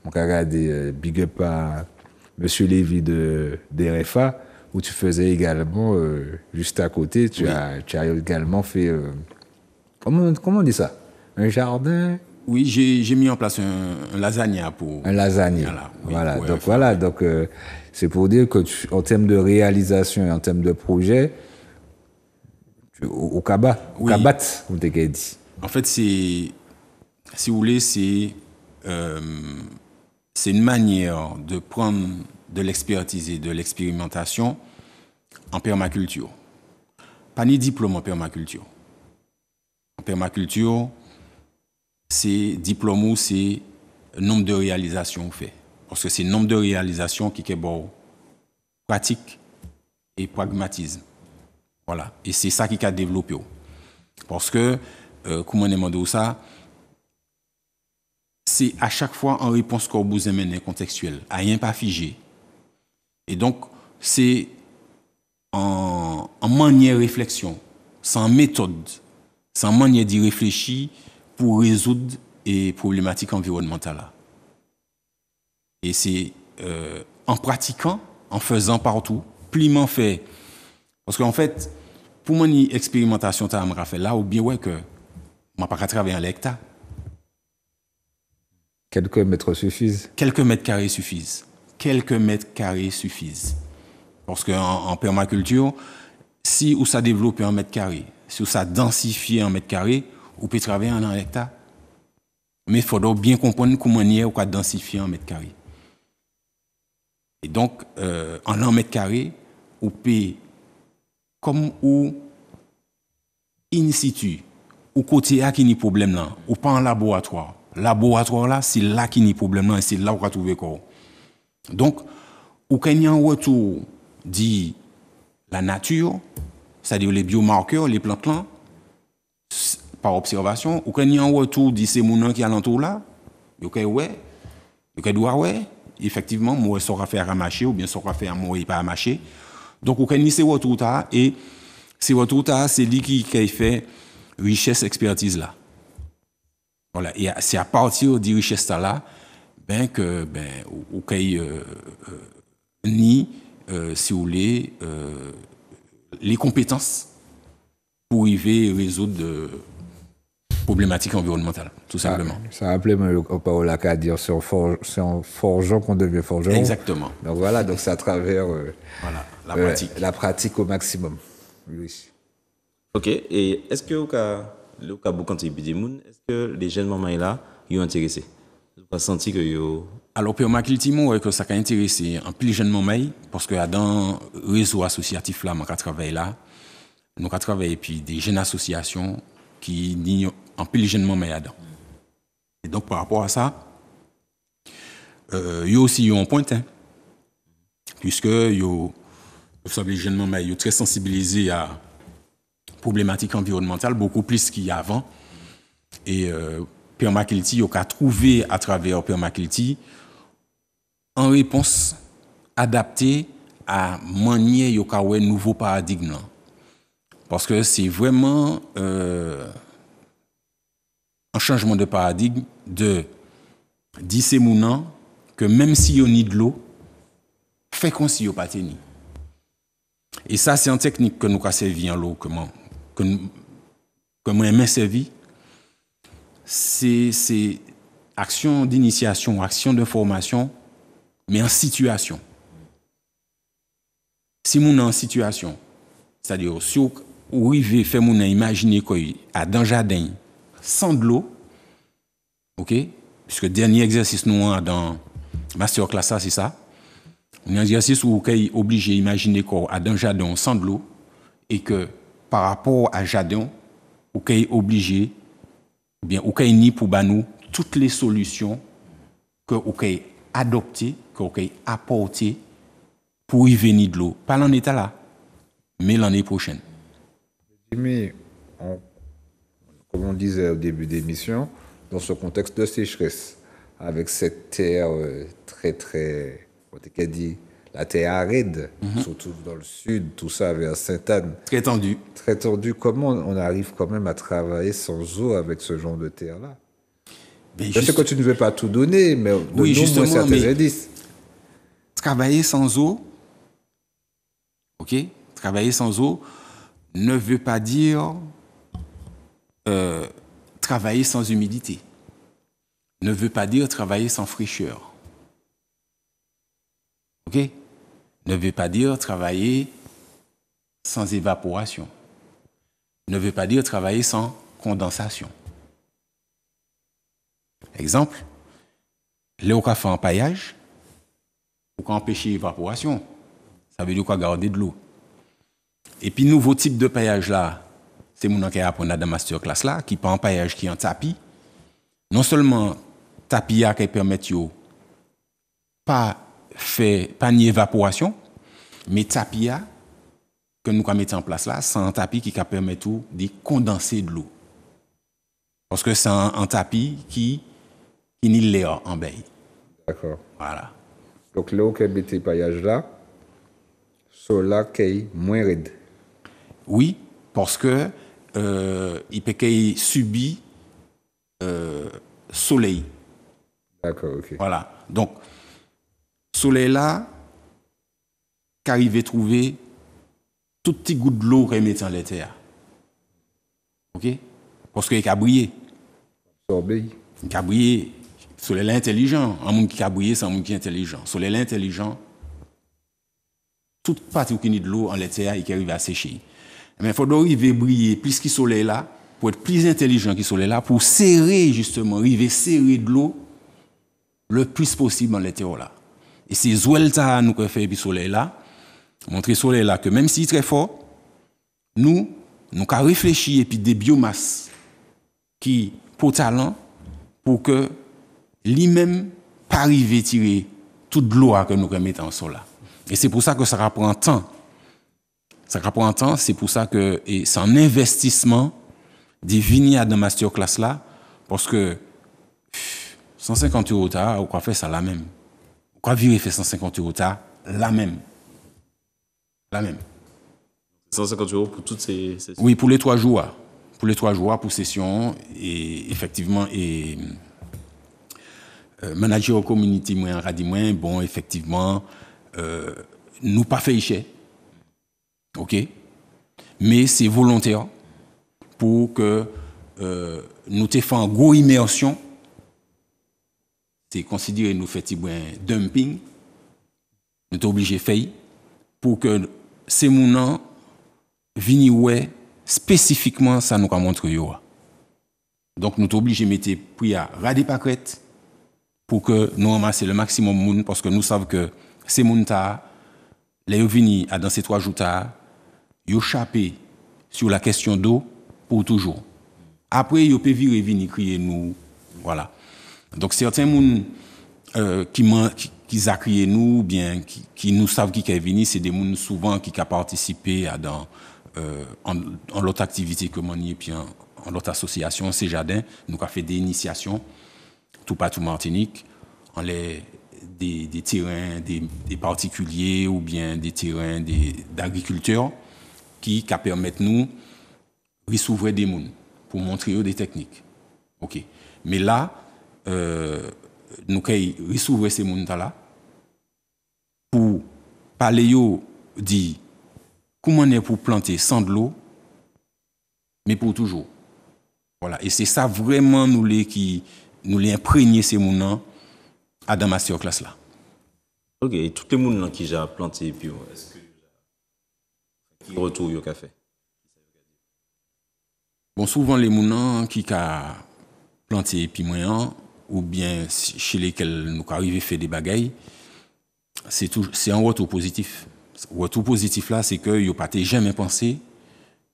S1: mon camarade big up à Monsieur Lévy de RFA, où tu faisais également, juste à côté, tu as également fait, comment on dit ça? Un jardin?
S3: Oui, j'ai mis en place un lasagna pour...
S1: Un lasagna. Voilà. Donc, c'est pour dire que en termes de réalisation et en termes de projet, au Kabat, on t'a dit.
S3: En fait, si vous voulez, c'est une manière de prendre de l'expertise et de l'expérimentation en permaculture. Pas ni diplôme en permaculture. En permaculture, c'est diplôme ou c'est nombre de réalisations fait. Parce que c'est le nombre de réalisations qui est bon, pratique et pragmatisme. Voilà. Et c'est ça qui a développé. Parce que, comment on demande ça, c'est à chaque fois en réponse qu'on vous amène contextuelle, à rien pas figé. Et donc, c'est en manière de réflexion, sans méthode, sans manière d'y réfléchir pour résoudre les problématiques environnementales. Et c'est en pratiquant, en faisant partout, pleinement fait. Parce qu'en fait, pour mon expérimentation, je fait là, ou bien ouais que je ne vais pas travailler en l'hectare.
S1: Quelques mètres suffisent.
S3: Quelques mètres carrés suffisent. Parce qu'en permaculture, si ou ça développe en mètre carré, si ou ça densifie en mètre carré, on peut travailler en hectare. Mais il faudra bien comprendre comment on peut densifier en mètre carré. Et donc, en 1 mètre carré, on peut, comme ou in situ, ou côté à qui n'y problème là, ou pas en laboratoire. Laboratoire là, c'est là qui n'y problème là, et c'est là où on va trouver quoi. Donc, ou quand il y a un retour dit la nature, c'est-à-dire les biomarqueurs, les plantes là, par observation, ou quand il y a un retour de ces mounons qui alentour là, vous ouais, effectivement, moi, ça va faire à mâcher, ou bien ça va faire à moi pas à mâcher. Donc, vous connaissez ces retours là, et ces retours là, c'est lui qui fait richesse expertise là. Voilà, et c'est à partir de richesse là, si vous voulez, les compétences pour arriver à résoudre problématiques environnementales, tout simplement.
S1: Ça rappelait Paola qu'à dire, c'est en forgeant qu'on devient forgeron.
S3: Exactement.
S1: Donc voilà, donc c'est à travers
S3: voilà, la pratique
S1: au maximum. Oui.
S2: Ok, et est-ce que au cas est-ce que les jeunes mamans là, ils ont intéressé? Vous avez senti que yo...
S3: Alors, permaculture, moi, que ça a intéressé en plus jeunes mamans, parce que dans le réseau associatif là, moi, travaille là, nous avons travaillé puis des jeunes associations qui n'y en plus jeunes mamans là-dedans. Et donc, par rapport à ça, il y a aussi un point, hein, puisque vous savez, les jeunes mamans, ils sont très sensibilisés à problématiques environnementales, beaucoup plus qu'il y a avant. Et permaculture, on a trouvé à travers permaculture en réponse adaptée à manier un nouveau paradigme. Parce que c'est vraiment un changement de paradigme de disséminant que même si on a de l'eau, fait qu'on s'y a pas tenu. Et ça, c'est une technique que nous avons servi en l'eau, que moi j'ai servi. C'est action d'initiation, action de formation, mais en situation. Si mon en situation, c'est-à-dire si vous arrivez à faire mon imaginer qu'il a dans le jardin sans de l'eau, ok, puisque le dernier exercice nous avons dans masterclass, c'est ça. Un exercice où vous êtes obligé d'imaginer qu'il a dans le jardin sans de l'eau et que par rapport à jardin, vous êtes obligé ou bien ou kay ni pour nous toutes les solutions que ou kay adopter, que ou kay apporter pour y venir de l'eau, pas l'en état là, mais l'année prochaine.
S1: Mais comme on disait au début de l'émission, dans ce contexte de sécheresse, avec cette terre très, on t'a dit, la terre aride, surtout dans le sud, tout ça vers Sainte-Anne.
S3: Très tendu.
S1: Très tendu. Comment on arrive quand même à travailler sans eau avec ce genre de terre-là? Je sais que tu ne veux pas tout donner, mais
S3: oui,
S1: donne-nous certains indices.
S3: Travailler sans eau, ok? Travailler sans eau ne veut pas dire travailler sans humidité. Ne veut pas dire travailler sans fraîcheur. Ok? Ne veut pas dire travailler sans évaporation. Ne veut pas dire travailler sans condensation. Exemple, là où on fait un paillage, pour empêcher l'évaporation, ça veut dire qu'on garder de l'eau. Et puis, nouveau type de paillage là, c'est mon qui apprend dans la masterclass là, qui pas un paillage qui est en tapis. Non seulement tapis qui permet de pas ni évaporation, mais tapis que nous mettons en place là, c'est un tapis qui permet tout de condenser de l'eau. Parce que c'est un tapis qui nie l'air en baie.
S1: D'accord.
S3: Voilà.
S1: Donc là où on met ces paillages là, cela qui est moins raide.
S3: Oui, parce que il peut qu'il subit soleil.
S1: D'accord, ok.
S3: Voilà. Donc soleil là, qu'arrive à trouver tout petit goût de l'eau remettre dans les terres. Ok? Parce qu'il a brillé.
S1: Absorbé.
S3: Il a brillé. Soleil intelligent. Un monde qui a brillé, c'est un monde qui est intelligent. Soleil intelligent, toute partie qui est de l'eau en les terres et qui arrive à sécher. Mais il faut arriver à briller plus que soleil là, pour être plus intelligent que soleil là, pour serrer justement, arriver serrer de l'eau le plus possible dans les terres là. Et c'est Zouelta nous fait puis soleil là, montrer soleil là que même s'il est très fort, nous avons réfléchi et puis des biomasses qui pour talent pour que lui-même pas arriver tirer toute l'eau que nous remettons en sol là. Et c'est pour ça que ça prend temps Ça prend un temps, c'est pour ça que et c'est un investissement des vignes dans masterclass là, parce que 150 euros t'as, ou quoi faire ça la même. Ou quoi virer fait 150 euros t'as, la même. La même.
S2: 150 euros pour toutes ces...
S3: Oui, pour les 3 jours. Pour les 3 jours, pour session, et effectivement, et manager community, moi, a dit, moi, bon, effectivement, nous pas fait cher. OK? Mais c'est volontaire pour que nous te fassions une grosse immersion. C'est considéré nous fait un dumping. Nous sommes obligés de faire pour que ces mounants viennent ouais spécifiquement ça nous a montré yo. Donc nous sommes obligés de mettre prix à rader paquet pour que nous ramassions le maximum de monde parce que nous savons que ces mounants les venus à dans ces 3 jours tard, yo chapé sur la question d'eau pour toujours. Après yo peut virer venir crier nous voilà. Donc certains moun qui a crié nous bien qui nous savent qui est venu, c'est des moun souvent qui a participé à dans en l'autre activité que moi et puis en l'autre association ces jardins nous a fait des initiations tout partout Martinique en les des terrains des particuliers ou bien des terrains d'agriculteurs qui permettent nous de s'ouvrir des moun pour montrer eux des techniques. OK. Mais là nous avons s'ouvrir ces moun là pour parler yo dit comment on est pour planter sans de l'eau mais pour toujours. Voilà, et c'est ça vraiment nous les imprégner ces moun à dans masterclass là.
S2: OK, et tous les moun qui j'ai planté puis est-ce que qui retour yo qu'a fait?
S3: Bon, souvent les moun qui a planté puis moyen ou bien chez lesquels nous arrivons à faire des bagailles, c'est un retour positif. Le retour positif là, c'est que yo pas jamais pensé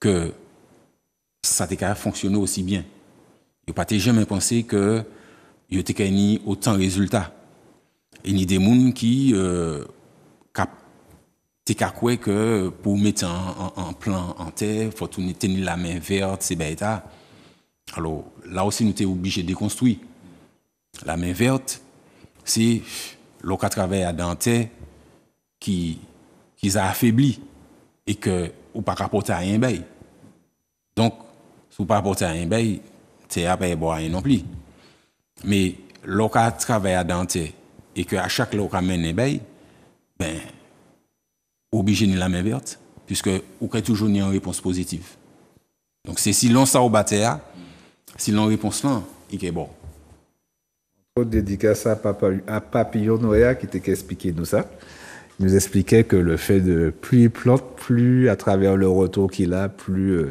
S3: que ça t'ait fonctionné aussi bien. Yo pas jamais pensé que yo t'ait gagné autant de résultats. Et ni des gens qui t'es qu'à quoi que pour mettre en plan en terre, faut tenir la main verte, c'est bêta. Alors là aussi nous t'es obligé de déconstruire. La main verte, c'est l'eau qui travaille à dentaire qui a affaibli et que ou pas rapporter à rien bay. Donc, si vous pas rapporter à rien bay, c'est à pas boire rien non plus. Mais l'eau qui travaille à dentaire et que à chaque l'eau qui amène bay, ben obligé de la main verte puisque ou qu'il toujours une réponse positive. Donc c'est si l'on ça au bataille, si l'on réponse là, il est bon.
S1: Dédicace à Papillon Noya qui t'a expliqué nous ça. Il nous expliquait que le fait de plus il plante, plus à travers le retour qu'il a, plus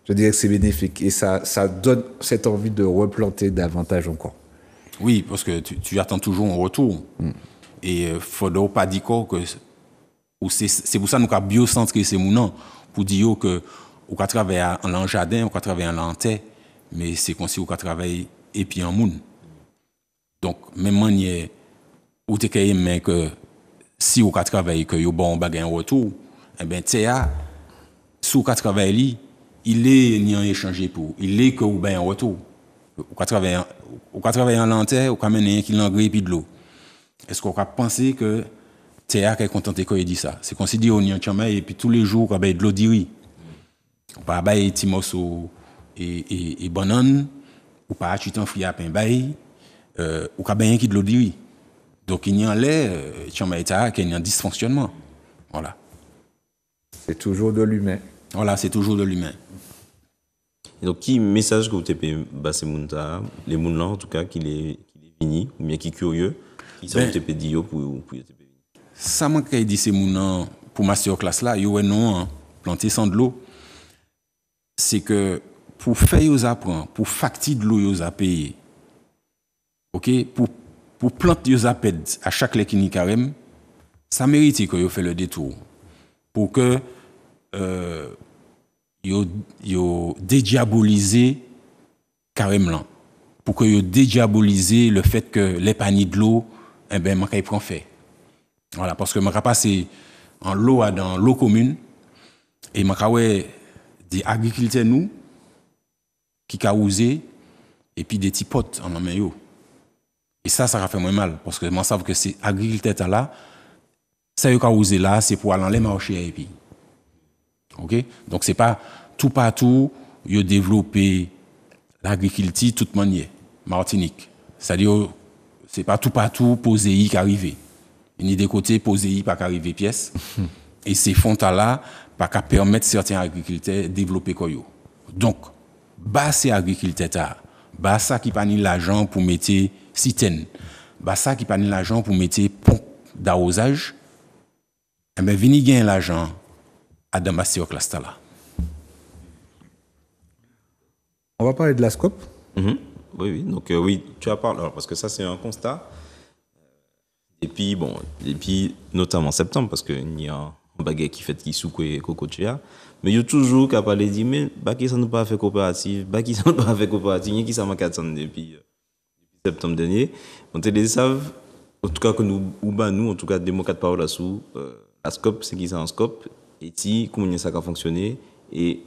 S1: je dirais que c'est bénéfique. Et ça donne cette envie de replanter davantage encore.
S3: Oui, parce que tu attends toujours un retour. Et il ne faut pas dire que c'est pour ça que nous avons biocentré ces mounants, pour dire que on va travailler en jardin, on va travailler en terre, mais c'est comme si on va travailler et puis en moun. Donc, même manière, où tu as que si on va travailler, que vous bon bagay en retour, eh bien, Théa, si on va travailler, il est ni en échanger pour, il est que vous ben en retour. On va travailler en lanterne, on va mener qui l'engrais et puis de l'eau. Est-ce qu'on va penser que Théa est content quand il dit ça? C'est considéré au Nyan Chamay et puis tous les jours, on va de l'eau d'iri. On va bailler petit morceau et banane, ou pas acheter un fruit à pain bail. Ou ka ben qui de l'eau d'iri. Donc il y a en l'air Chambaïta qui y a un dysfonctionnement. Voilà.
S1: C'est toujours de l'humain.
S3: Voilà, c'est toujours de l'humain.
S2: Et donc qui message que vous avez basé mounta les mounans en tout cas qui les vini ou bien qui curieux qui ça vous avez dit pour
S3: ça m'a dit ces mounans pour masterclass là, yo non planter sans de l'eau. C'est que pour faire aux apprendre, pour facturer de l'eau aux a payer. OK, pour planter des apèdes à chaque lekini carême, ça mérite que vous fait le détour pour que yo dédiaboliser carême là, pour que yo dédiaboliser le fait que les paniers de l'eau eh ben manquait prend fait. Voilà, parce que manquait passer en l'eau dans l'eau commune Et je des agriculteurs nous qui ont osé et puis des petits potes en main. Et ça a fait moins mal parce que moi, je sais que ces agriculteurs là, ça y a osé là, c'est pour aller dans les marchés et puis. OK? Donc, c'est pas tout partout, ils ont développé l'agriculture de toute manière. Martinique. C'est-à-dire, c'est pas tout partout posé qui arrive. Il y a des côtés posé pas arriver pièce. Et ces fonds-là, pas qu'à permettre certains agriculteurs de développer quoi. Donc, bah ces agriculteurs, bah ça qui pas ni l'argent pour mettre citernes, bah ça qui pas ni l'argent pour mettre pompe d'arrosage, eh ben vini gagner l'argent à dans masterclass là.
S1: On va parler de la scope.
S2: Oui, oui. Donc, oui, tu as parlé. Alors, parce que ça, c'est un constat. Et puis, bon, notamment en septembre, parce qu'il y a un baguette qui fait qui souque et cocotia. Mais il y a toujours qu'à parler de mais qui ça nous pas fait coopérative, qui ça nous pas fait coopérative, qui ça m'a qu'attendre depuis septembre dernier. On te les savent, en tout cas, que nous, en tout cas, démocrates par là-dessous, la scope, c'est qui ça en scope, et si, comment ça a fonctionné, et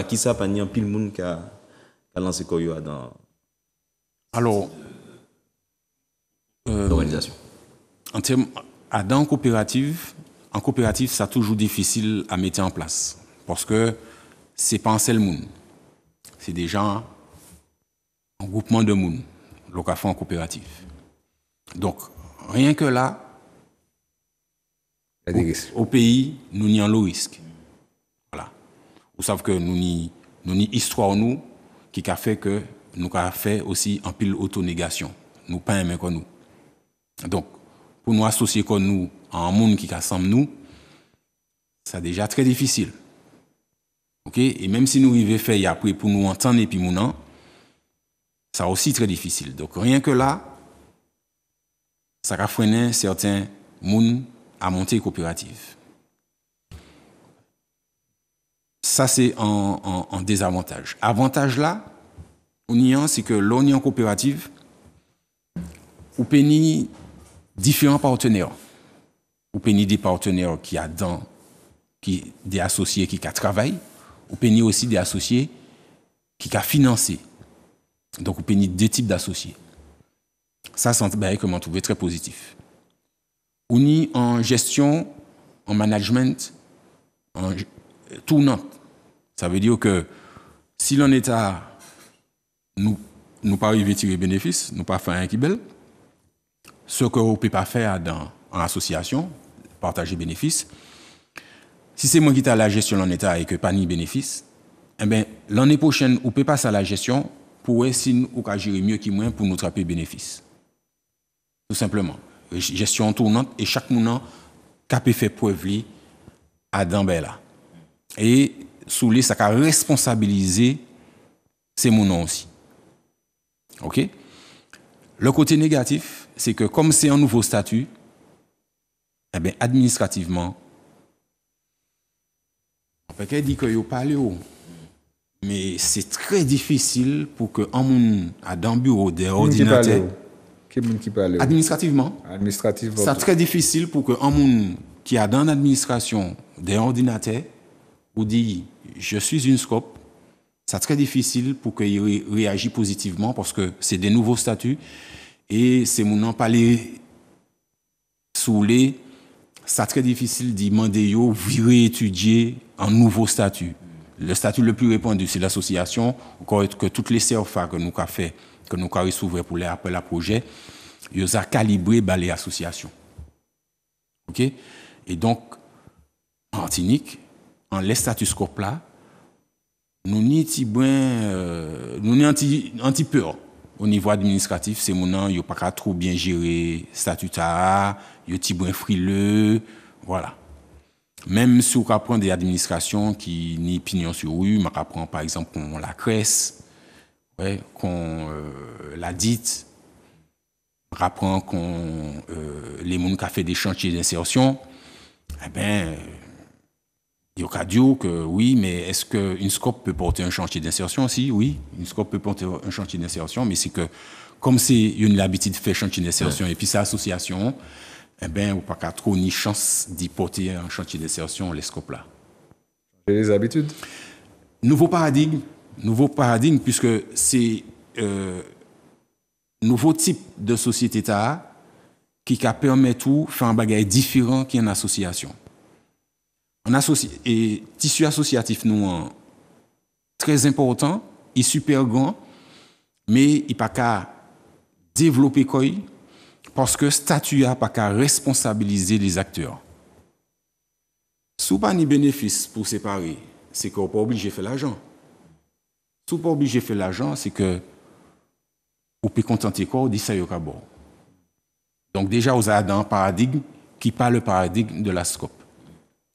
S2: qui ça pas ni un pile monde qui a lancé Koyo dans.
S3: Alors,
S2: l'organisation.
S3: En termes en coopérative, c'est toujours difficile à mettre en place parce que c'est pas un seul monde, c'est déjà un groupement de monde, le café en coopérative. Donc rien que là, au pays, nous n'y avons le risque. Voilà. Vous savez que nous n'y histoire nous qui a fait que nous avons fait aussi un pile autonégation. Nous pas aimer comme nous. Donc, pour nous associer comme nous à un monde qui rassemble nous, c'est déjà très difficile. OK? Et même si nous arrivons à faire après pour nous entendre et puis nous, c'est aussi très difficile. Donc, rien que là, ça va freiner certains monde à monter coopérative. Ça, c'est un désavantage. Avantage là, c'est que l'union coopérative, ou péni différents partenaires. Ou péni des partenaires qui a des associés qui travaillent, ou péni aussi des associés qui a financé. Donc, ou péni deux types d'associés. Ça, c'est un truc que je trouve très positif. On y en gestion, en management, en tournante. Ça veut dire que si l'on est à nous pas arriver à tirer bénéfice, nous pas faire un qui belle, ce que vous ne pouvez pas faire en association, partager bénéfices. Si c'est moi qui ai la gestion de l'État et que pas ni bénéfice, eh bien, l'année prochaine, vous ne pouvez pas ça la gestion pour essayer de gérer mieux que moi pour nous attraper bénéfices. Tout simplement. Gestion tournante et chaque moment qui fait preuve à Dambella. Et sous les, ça a responsabilisé ces mouvements aussi. OK? Le côté négatif, c'est que comme c'est un nouveau statut, eh bien, administrativement, on peut dire qu'il y a parlé, mais c'est très difficile pour que un monde a dans le bureau des ordinateurs. Administrativement. C'est très difficile pour que un monde qui a dans l'administration des ordinateurs ou dit je suis une scope. C'est très difficile pour qu'il réagisse positivement parce que c'est des nouveaux statuts et c'est mon n'en parler sous les. C'est très difficile d'y demander virer étudier un nouveau statut. Le statut le plus répandu, c'est l'association, que toutes les CFA que nous avons fait, que nous avons s'ouvrir pour les appels à projet, ils ont calibré les associations. OK? Et donc, en Martinique, en les statuts scope là, nous n'y anti peur au niveau administratif, c'est mon il pas trop bien géré statutaire, il petit bien frileux, voilà. Même si on prend des administrations qui ni pignon sur rue, on prend par exemple la CRES, qu'on la dite, on apprend qu'on les gens qui ont fait des chantiers d'insertion, eh ben il y a dire que oui, mais est-ce qu'une scope peut porter un chantier d'insertion? Si, oui, une scope peut porter un chantier d'insertion, mais c'est que, comme c'est une habitude de faire chantier d'insertion et puis c'est association, eh bien, on n'a pas trop ni chance d'y porter un chantier d'insertion, les scopes là.
S1: Les habitudes.
S3: Nouveau paradigme, puisque c'est nouveau type de société qui permet tout faire un bagage différent qu'une association. Et tissu associatif nous très important, il est super grand, mais il pas qu'à développer quoi parce que statut a pas qu'à responsabiliser les acteurs. Si pas ni bénéfice pour séparer, c'est qu'on pas obligé de faire l'argent. Si pas obligé de faire l'argent, c'est que on peut contenter quoi, on dit ça y est bon. Donc déjà, on a un paradigme qui parle le paradigme de la SCOP.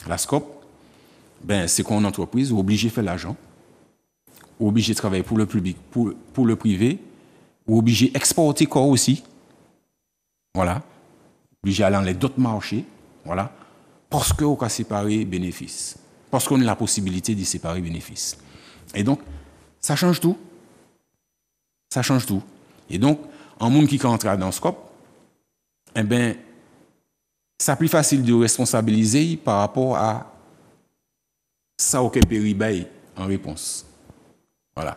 S3: La SCOP, ben, c'est qu'on entreprise, on est obligé de faire l'argent, on est obligé de travailler pour le public, pour le privé, on est obligé d'exporter quoi aussi. Voilà. Obligé d'aller dans d'autres marchés. Voilà. Parce qu'on peut séparer bénéfices. Parce qu'on a la possibilité de séparer bénéfices. Et donc, ça change tout. Ça change tout. Et donc, en monde qui rentre dans le scope, eh ben, c'est plus facile de responsabiliser par rapport à ça auquel péribay en réponse. Voilà.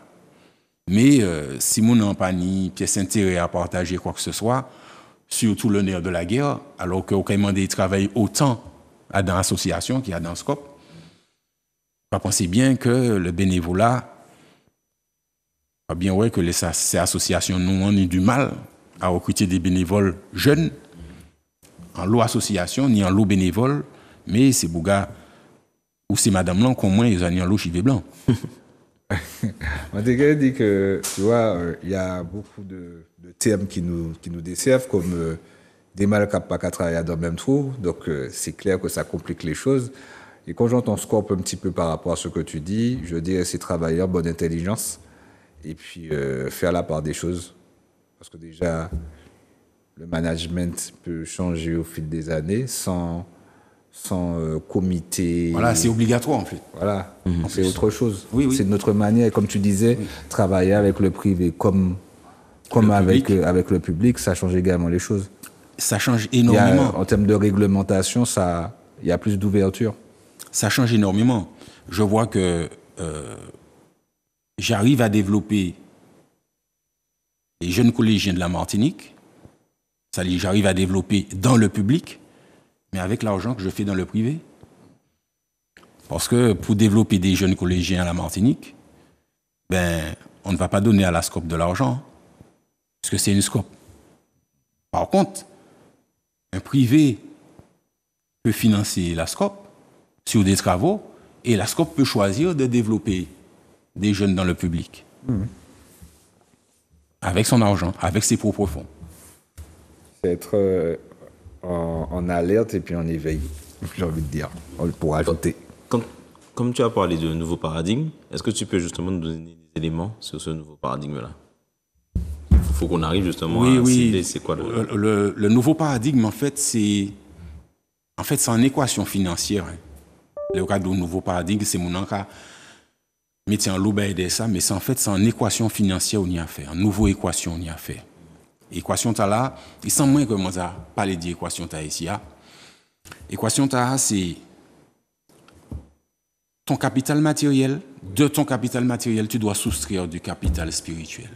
S3: Mais si mon n'a pas ni pièce intérêt à partager quoi que ce soit, surtout le nerf de la guerre, alors qu'on a demandé de travailler autant dans l'association qu'il y a dans le scope, on pense bien que le bénévolat, bien ouais que ces associations nous ont eu du mal à recruter des bénévoles jeunes en lot association ni en lot bénévole, mais c'est Bouga ou c'est Madame Blanc qu'au moins ils ont en lot chivé blanc.
S1: On t'a dit que, tu vois, il y a beaucoup de termes qui nous desservent, comme des mâles qui n'ont pas qu'à travailler dans le même trou. Donc, c'est clair que ça complique les choses. Et quand j'entends scope un petit peu par rapport à ce que tu dis, je dirais c'est travailler en bonne intelligence et puis faire la part des choses. Parce que déjà, le management peut changer au fil des années sans comité.
S3: Voilà, c'est obligatoire en fait.
S1: Voilà, c'est autre chose.
S3: Oui, oui.
S1: C'est notre manière, comme tu disais, travailler avec le privé comme avec le public, ça change également les choses.
S3: Ça change énormément.
S1: En termes de réglementation, il y a plus d'ouverture.
S3: Ça change énormément. Je vois que j'arrive à développer les jeunes collégiens de la Martinique. J'arrive à développer dans le public, mais avec l'argent que je fais dans le privé. Parce que pour développer des jeunes collégiens à la Martinique, ben, on ne va pas donner à la SCOP de l'argent, parce que c'est une SCOP. Par contre, un privé peut financer la SCOP sur des travaux, et la SCOP peut choisir de développer des jeunes dans le public. Avec son argent, avec ses propres fonds.
S1: C'est être en alerte et puis en éveil, j'ai envie de dire, pour ajouter.
S2: Comme tu as parlé de nouveau paradigme, est-ce que tu peux justement nous donner des éléments sur ce nouveau paradigme-là? Il faut qu'on arrive justement à cibler c'est quoi
S3: le nouveau paradigme, en fait, c'est en équation financière. Le cas du nouveau paradigme, c'est mon cas. Mettre en l'eau de ça, mais c'est en équation financière on y a fait, en nouvelle équation on y a fait. Équation ta là, il semble moins que moi ça parler d'équation ta ici. Équation ta c'est ton capital matériel. De ton capital matériel, tu dois soustraire du capital spirituel.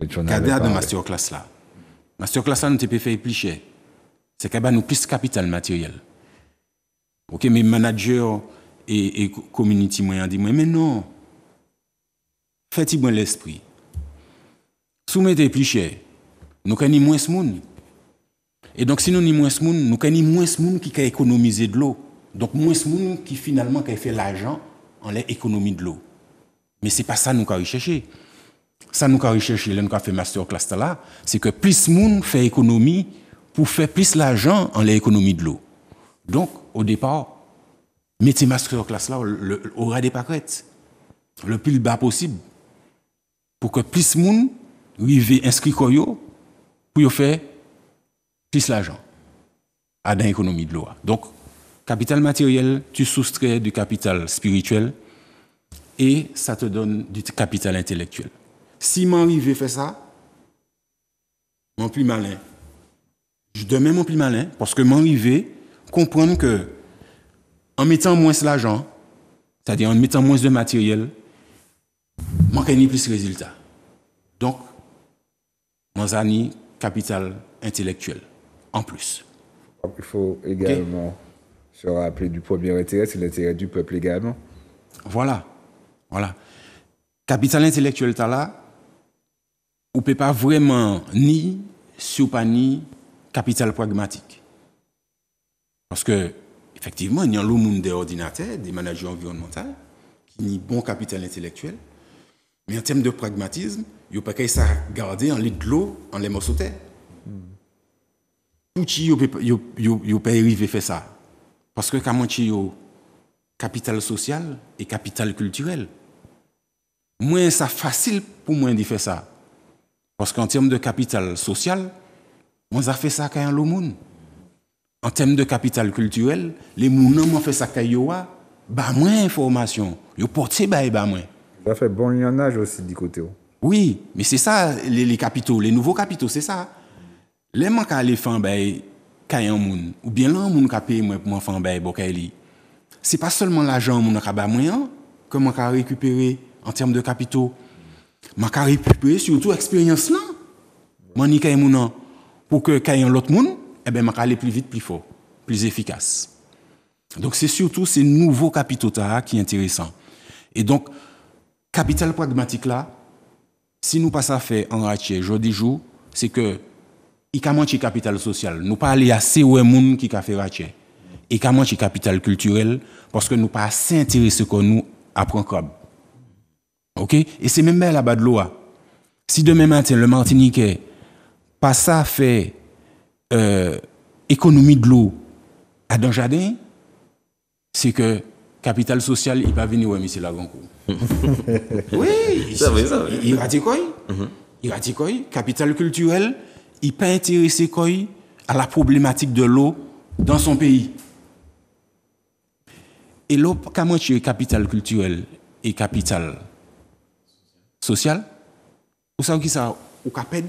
S3: Cadre de masterclass là. Masterclass là, nous te peut faire plus cher. C'est qu'il y a nous plus capital matériel. Ok, mes managers et community moyen dit mais non. Faites-y bon l'esprit. Soumettez plus cher. Nous avons moins de monde. Et donc, si nous avons moins de monde, nous avons moins de monde qui a économisé de l'eau. Donc, moins de monde qui finalement a fait l'argent en l'économie de l'eau. Mais ce n'est pas ça que nous avons recherché. Ça, nous avons recherché, nous avons fait masterclass là, c'est que plus de monde fait économie pour faire plus l'argent en l'économie de l'eau. Donc, au départ, mettez masterclass là au ras des pâquerettes, le plus bas possible, pour que plus de monde arrive inscrit pour faire plus l'argent à l'économie de l'eau. Donc, capital matériel, tu soustrais du capital spirituel et ça te donne du capital intellectuel. Si m'arrive à faire ça, mon plus malin. Je demande mon plus malin parce que m'arrive à comprendre que en mettant moins l'argent, C'est-à-dire en mettant moins de matériel, manque ni plus de résultats. Donc, Manzani, capital intellectuel, en plus.
S1: Il faut également se rappeler du premier intérêt, c'est l'intérêt du peuple également.
S3: Voilà. Capital intellectuel, t'as là, on ne peut pas vraiment ni sur pas ni capital pragmatique. Parce que, effectivement, il y a le monde des ordinateurs, des managers environnementaux, qui n'y bon capital intellectuel. Mais en termes de pragmatisme, il n'y a pas qu'à ça garder en lit de l'eau, en les morceaux de terre. Tout qui ne pas arriver à faire ça. Parce que quand il y a capital social et capital culturel, moins ça facile pour moi de faire ça. Parce qu'en termes de capital social, moi ça fait ça quand le monde. En termes de capital culturel, les gens m'ont fait ça quand bah moins information, yo porté bah moins.
S1: Ça fait bon lionnage aussi du côté.
S3: Oui, mais c'est ça les capitaux, les nouveaux capitaux, c'est ça. Les gens qui allaient faire un monde ou bien là monde qui paye moi pour faire c'est pas seulement l'argent mon qui ba moi que moi ka récupérer en termes de capitaux. Moi ka récupérer surtout expérience là. Moi ni kay moun pour que kay l'autre monde moi ka aller plus vite, plus fort, plus efficace. Donc c'est surtout ces nouveaux capitaux qui est intéressant. Et donc capital pragmatique là, si nous pas ça fait en ratier jour jour, c'est que il a manqué capital social. Nous pas aller assez ouais moun qui a fait ratier. Et il a manqué capital culturel parce que nous pas assez intéressés que nous apprendre comme. OK? Et c'est même là-bas de l'eau. Si demain matin le Martiniquais pas ça fait économie de l'eau à dans jardin, c'est que capital social il va venir ouais monsieur Lagoncourt. Oui,
S2: ça oui.
S3: Il rate quoi? Il rate quoi? Capital culturel, il pas intéressé quoi à la problématique de l'eau dans son pays. Et l'eau comment tu es capital culturel et capital social? Ou ça qui ça ou caped?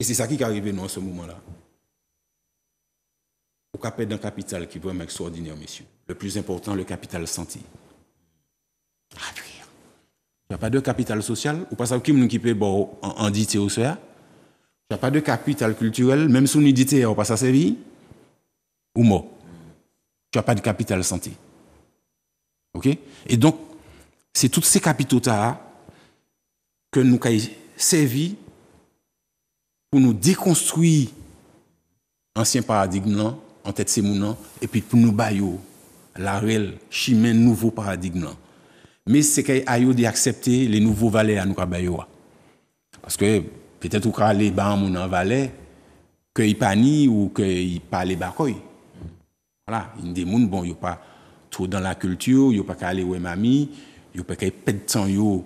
S3: Et c'est ça qui est arrivé dans ce moment-là. Au capital d'un capital qui est vraiment extraordinaire, messieurs. Le plus important, le capital santé. Il n'y a pas de capital social. Ou pas ça qui peut en dité au soir. Il n'y a pas de capital culturel, même si on dit on passe à servir. Ou mort. Il n'y a pas de capital santé. OK? Et donc, c'est tous ces capitaux que nous avons servi pour nous déconstruire l'ancien paradigme en tête ces mounans et puis pour nous bailler la réelle chemin nouveau paradigme. Mais c'est qu'il y a d'accepter les nouveaux valeurs à nous bailler. Parce que peut-être qu'on aller bas mon en valais que il pani ou que il parle bakoy. Voilà, il des moun bon yo pas trop dans la culture, yo pas aller ouais mamie, yo pas pète temps yo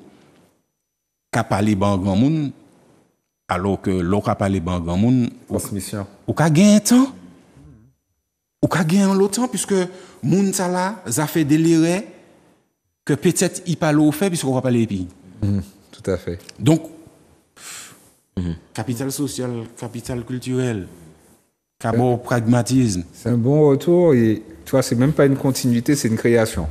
S3: ka parler ban grand moun alors que l'autre a parlé ban grand moun
S1: transmission.
S3: Ou ka gain temps. Ou ka gain l'autre puisque moun ça là ça fait délirer que peut-être il parle au fait puisqu'on va parler puis.
S1: Tout à fait.
S3: Donc capital social, capital culturel, pragmatisme.
S1: C'est un bon retour et tu vois, c'est même pas une continuité, c'est une création.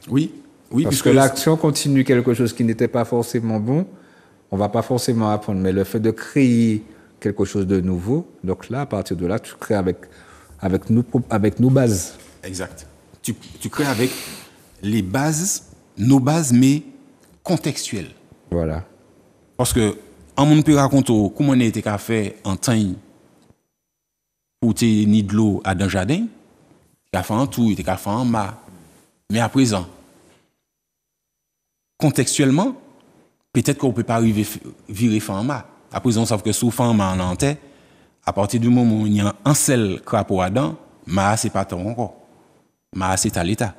S3: Oui,
S1: parce
S3: puisque
S1: que l'action continue quelque chose qui n'était pas forcément bon, on va pas forcément apprendre, mais le fait de créer quelque chose de nouveau, donc là, à partir de là, tu crées avec nos bases.
S3: Exact. Tu crées avec les bases, nos bases, mais contextuelles.
S1: Voilà.
S3: Parce que on monde peut raconter comment on a été fait en temps pour te ni de l'eau à dans jardin, il a fait en tout, il a fait en bas. Mais à présent, contextuellement, peut-être qu'on peut pas arriver virer fin en bas. À présent, on sait que sous fin en bas en entier, à partir du moment où il y a un seul crapaud à dents, ma c'est pas tant encore. Ma c'est à l'état.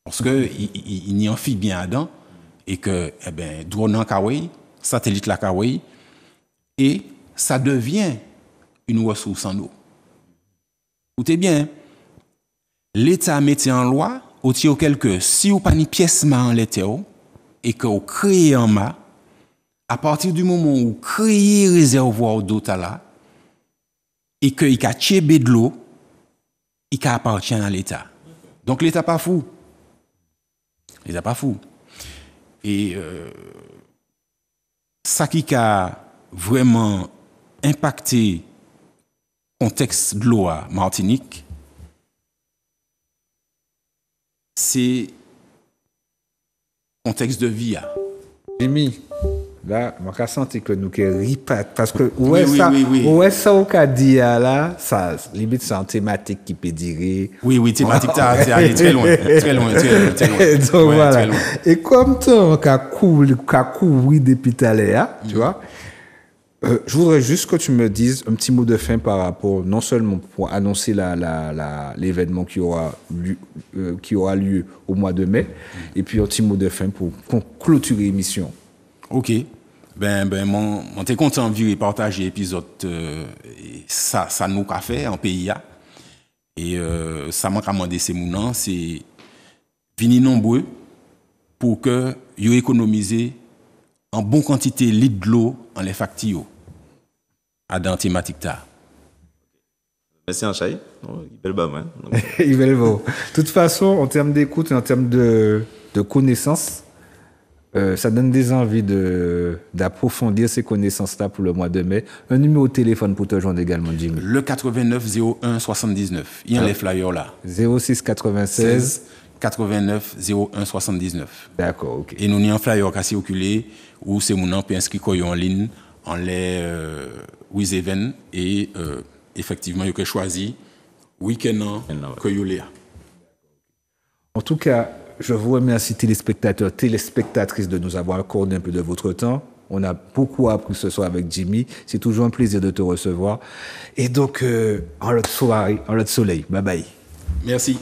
S3: Parce que il n'y en fit bien à dents et que drone en kawaii, satellite la kawaii et ça devient une ressource en eau. Écoutez bien, l'État mettait en loi au tir auquel que si vous pas une pièce en l'état et que vous créez en ma, à partir du moment où vous créez réservoir d'eau là et que il a tchébé de l'eau, il appartient à l'État. Donc l'État pas fou. Il n'est pas fou. Et ça qui a vraiment impacté le contexte de l'eau à Martinique, c'est le contexte de vie.
S1: Jimmy, là, je sens que nous ripat parce que
S3: Oui.
S1: ça au cas d'hier là, ça limite c'est une thématique qui peut dire.
S3: Oui, thématique t'as allé très loin.
S1: Donc
S3: Ouais,
S1: voilà.
S3: très loin.
S1: Et comme toi, qu'a couvri depuis tout à l'heure, tu vois. Je voudrais juste que tu me dises un petit mot de fin par rapport, non seulement pour annoncer l'événement qui aura lieu au mois de mai, et puis un petit mot de fin pour clôturer l'émission.
S3: OK. Mon t'es content de partager l'épisode ça nous a fait en pays. Et ça m'a commandé ces mounants, c'est venir nombreux pour que vous économisez en bonne quantité de litres de l'eau en les factures à dans thématique ta.
S2: Merci Anchaï. Il belle bas,
S1: Il va le voir. De toute façon, en termes d'écoute et en termes de connaissances, ça donne des envies d'approfondir ces connaissances-là pour le mois de mai. Un numéro de téléphone pour te joindre également, Jimmy.
S3: Le 89 01 79. Il y a les flyers là.
S1: 06 96
S3: 89 01 79.
S1: D'accord, ok.
S3: Et nous avons un flyer qui a circulé où c'est mon nom peut inscrire en ligne en les events et effectivement il a choisi week-end que vous l'avez.
S1: En tout cas, je vous remercie téléspectateurs, téléspectatrices de nous avoir accordé un peu de votre temps. On a beaucoup appris ce soir avec Jimmy. C'est toujours un plaisir de te recevoir. Et donc, en l'autre soirée, en l'autre soleil. Bye bye.
S3: Merci.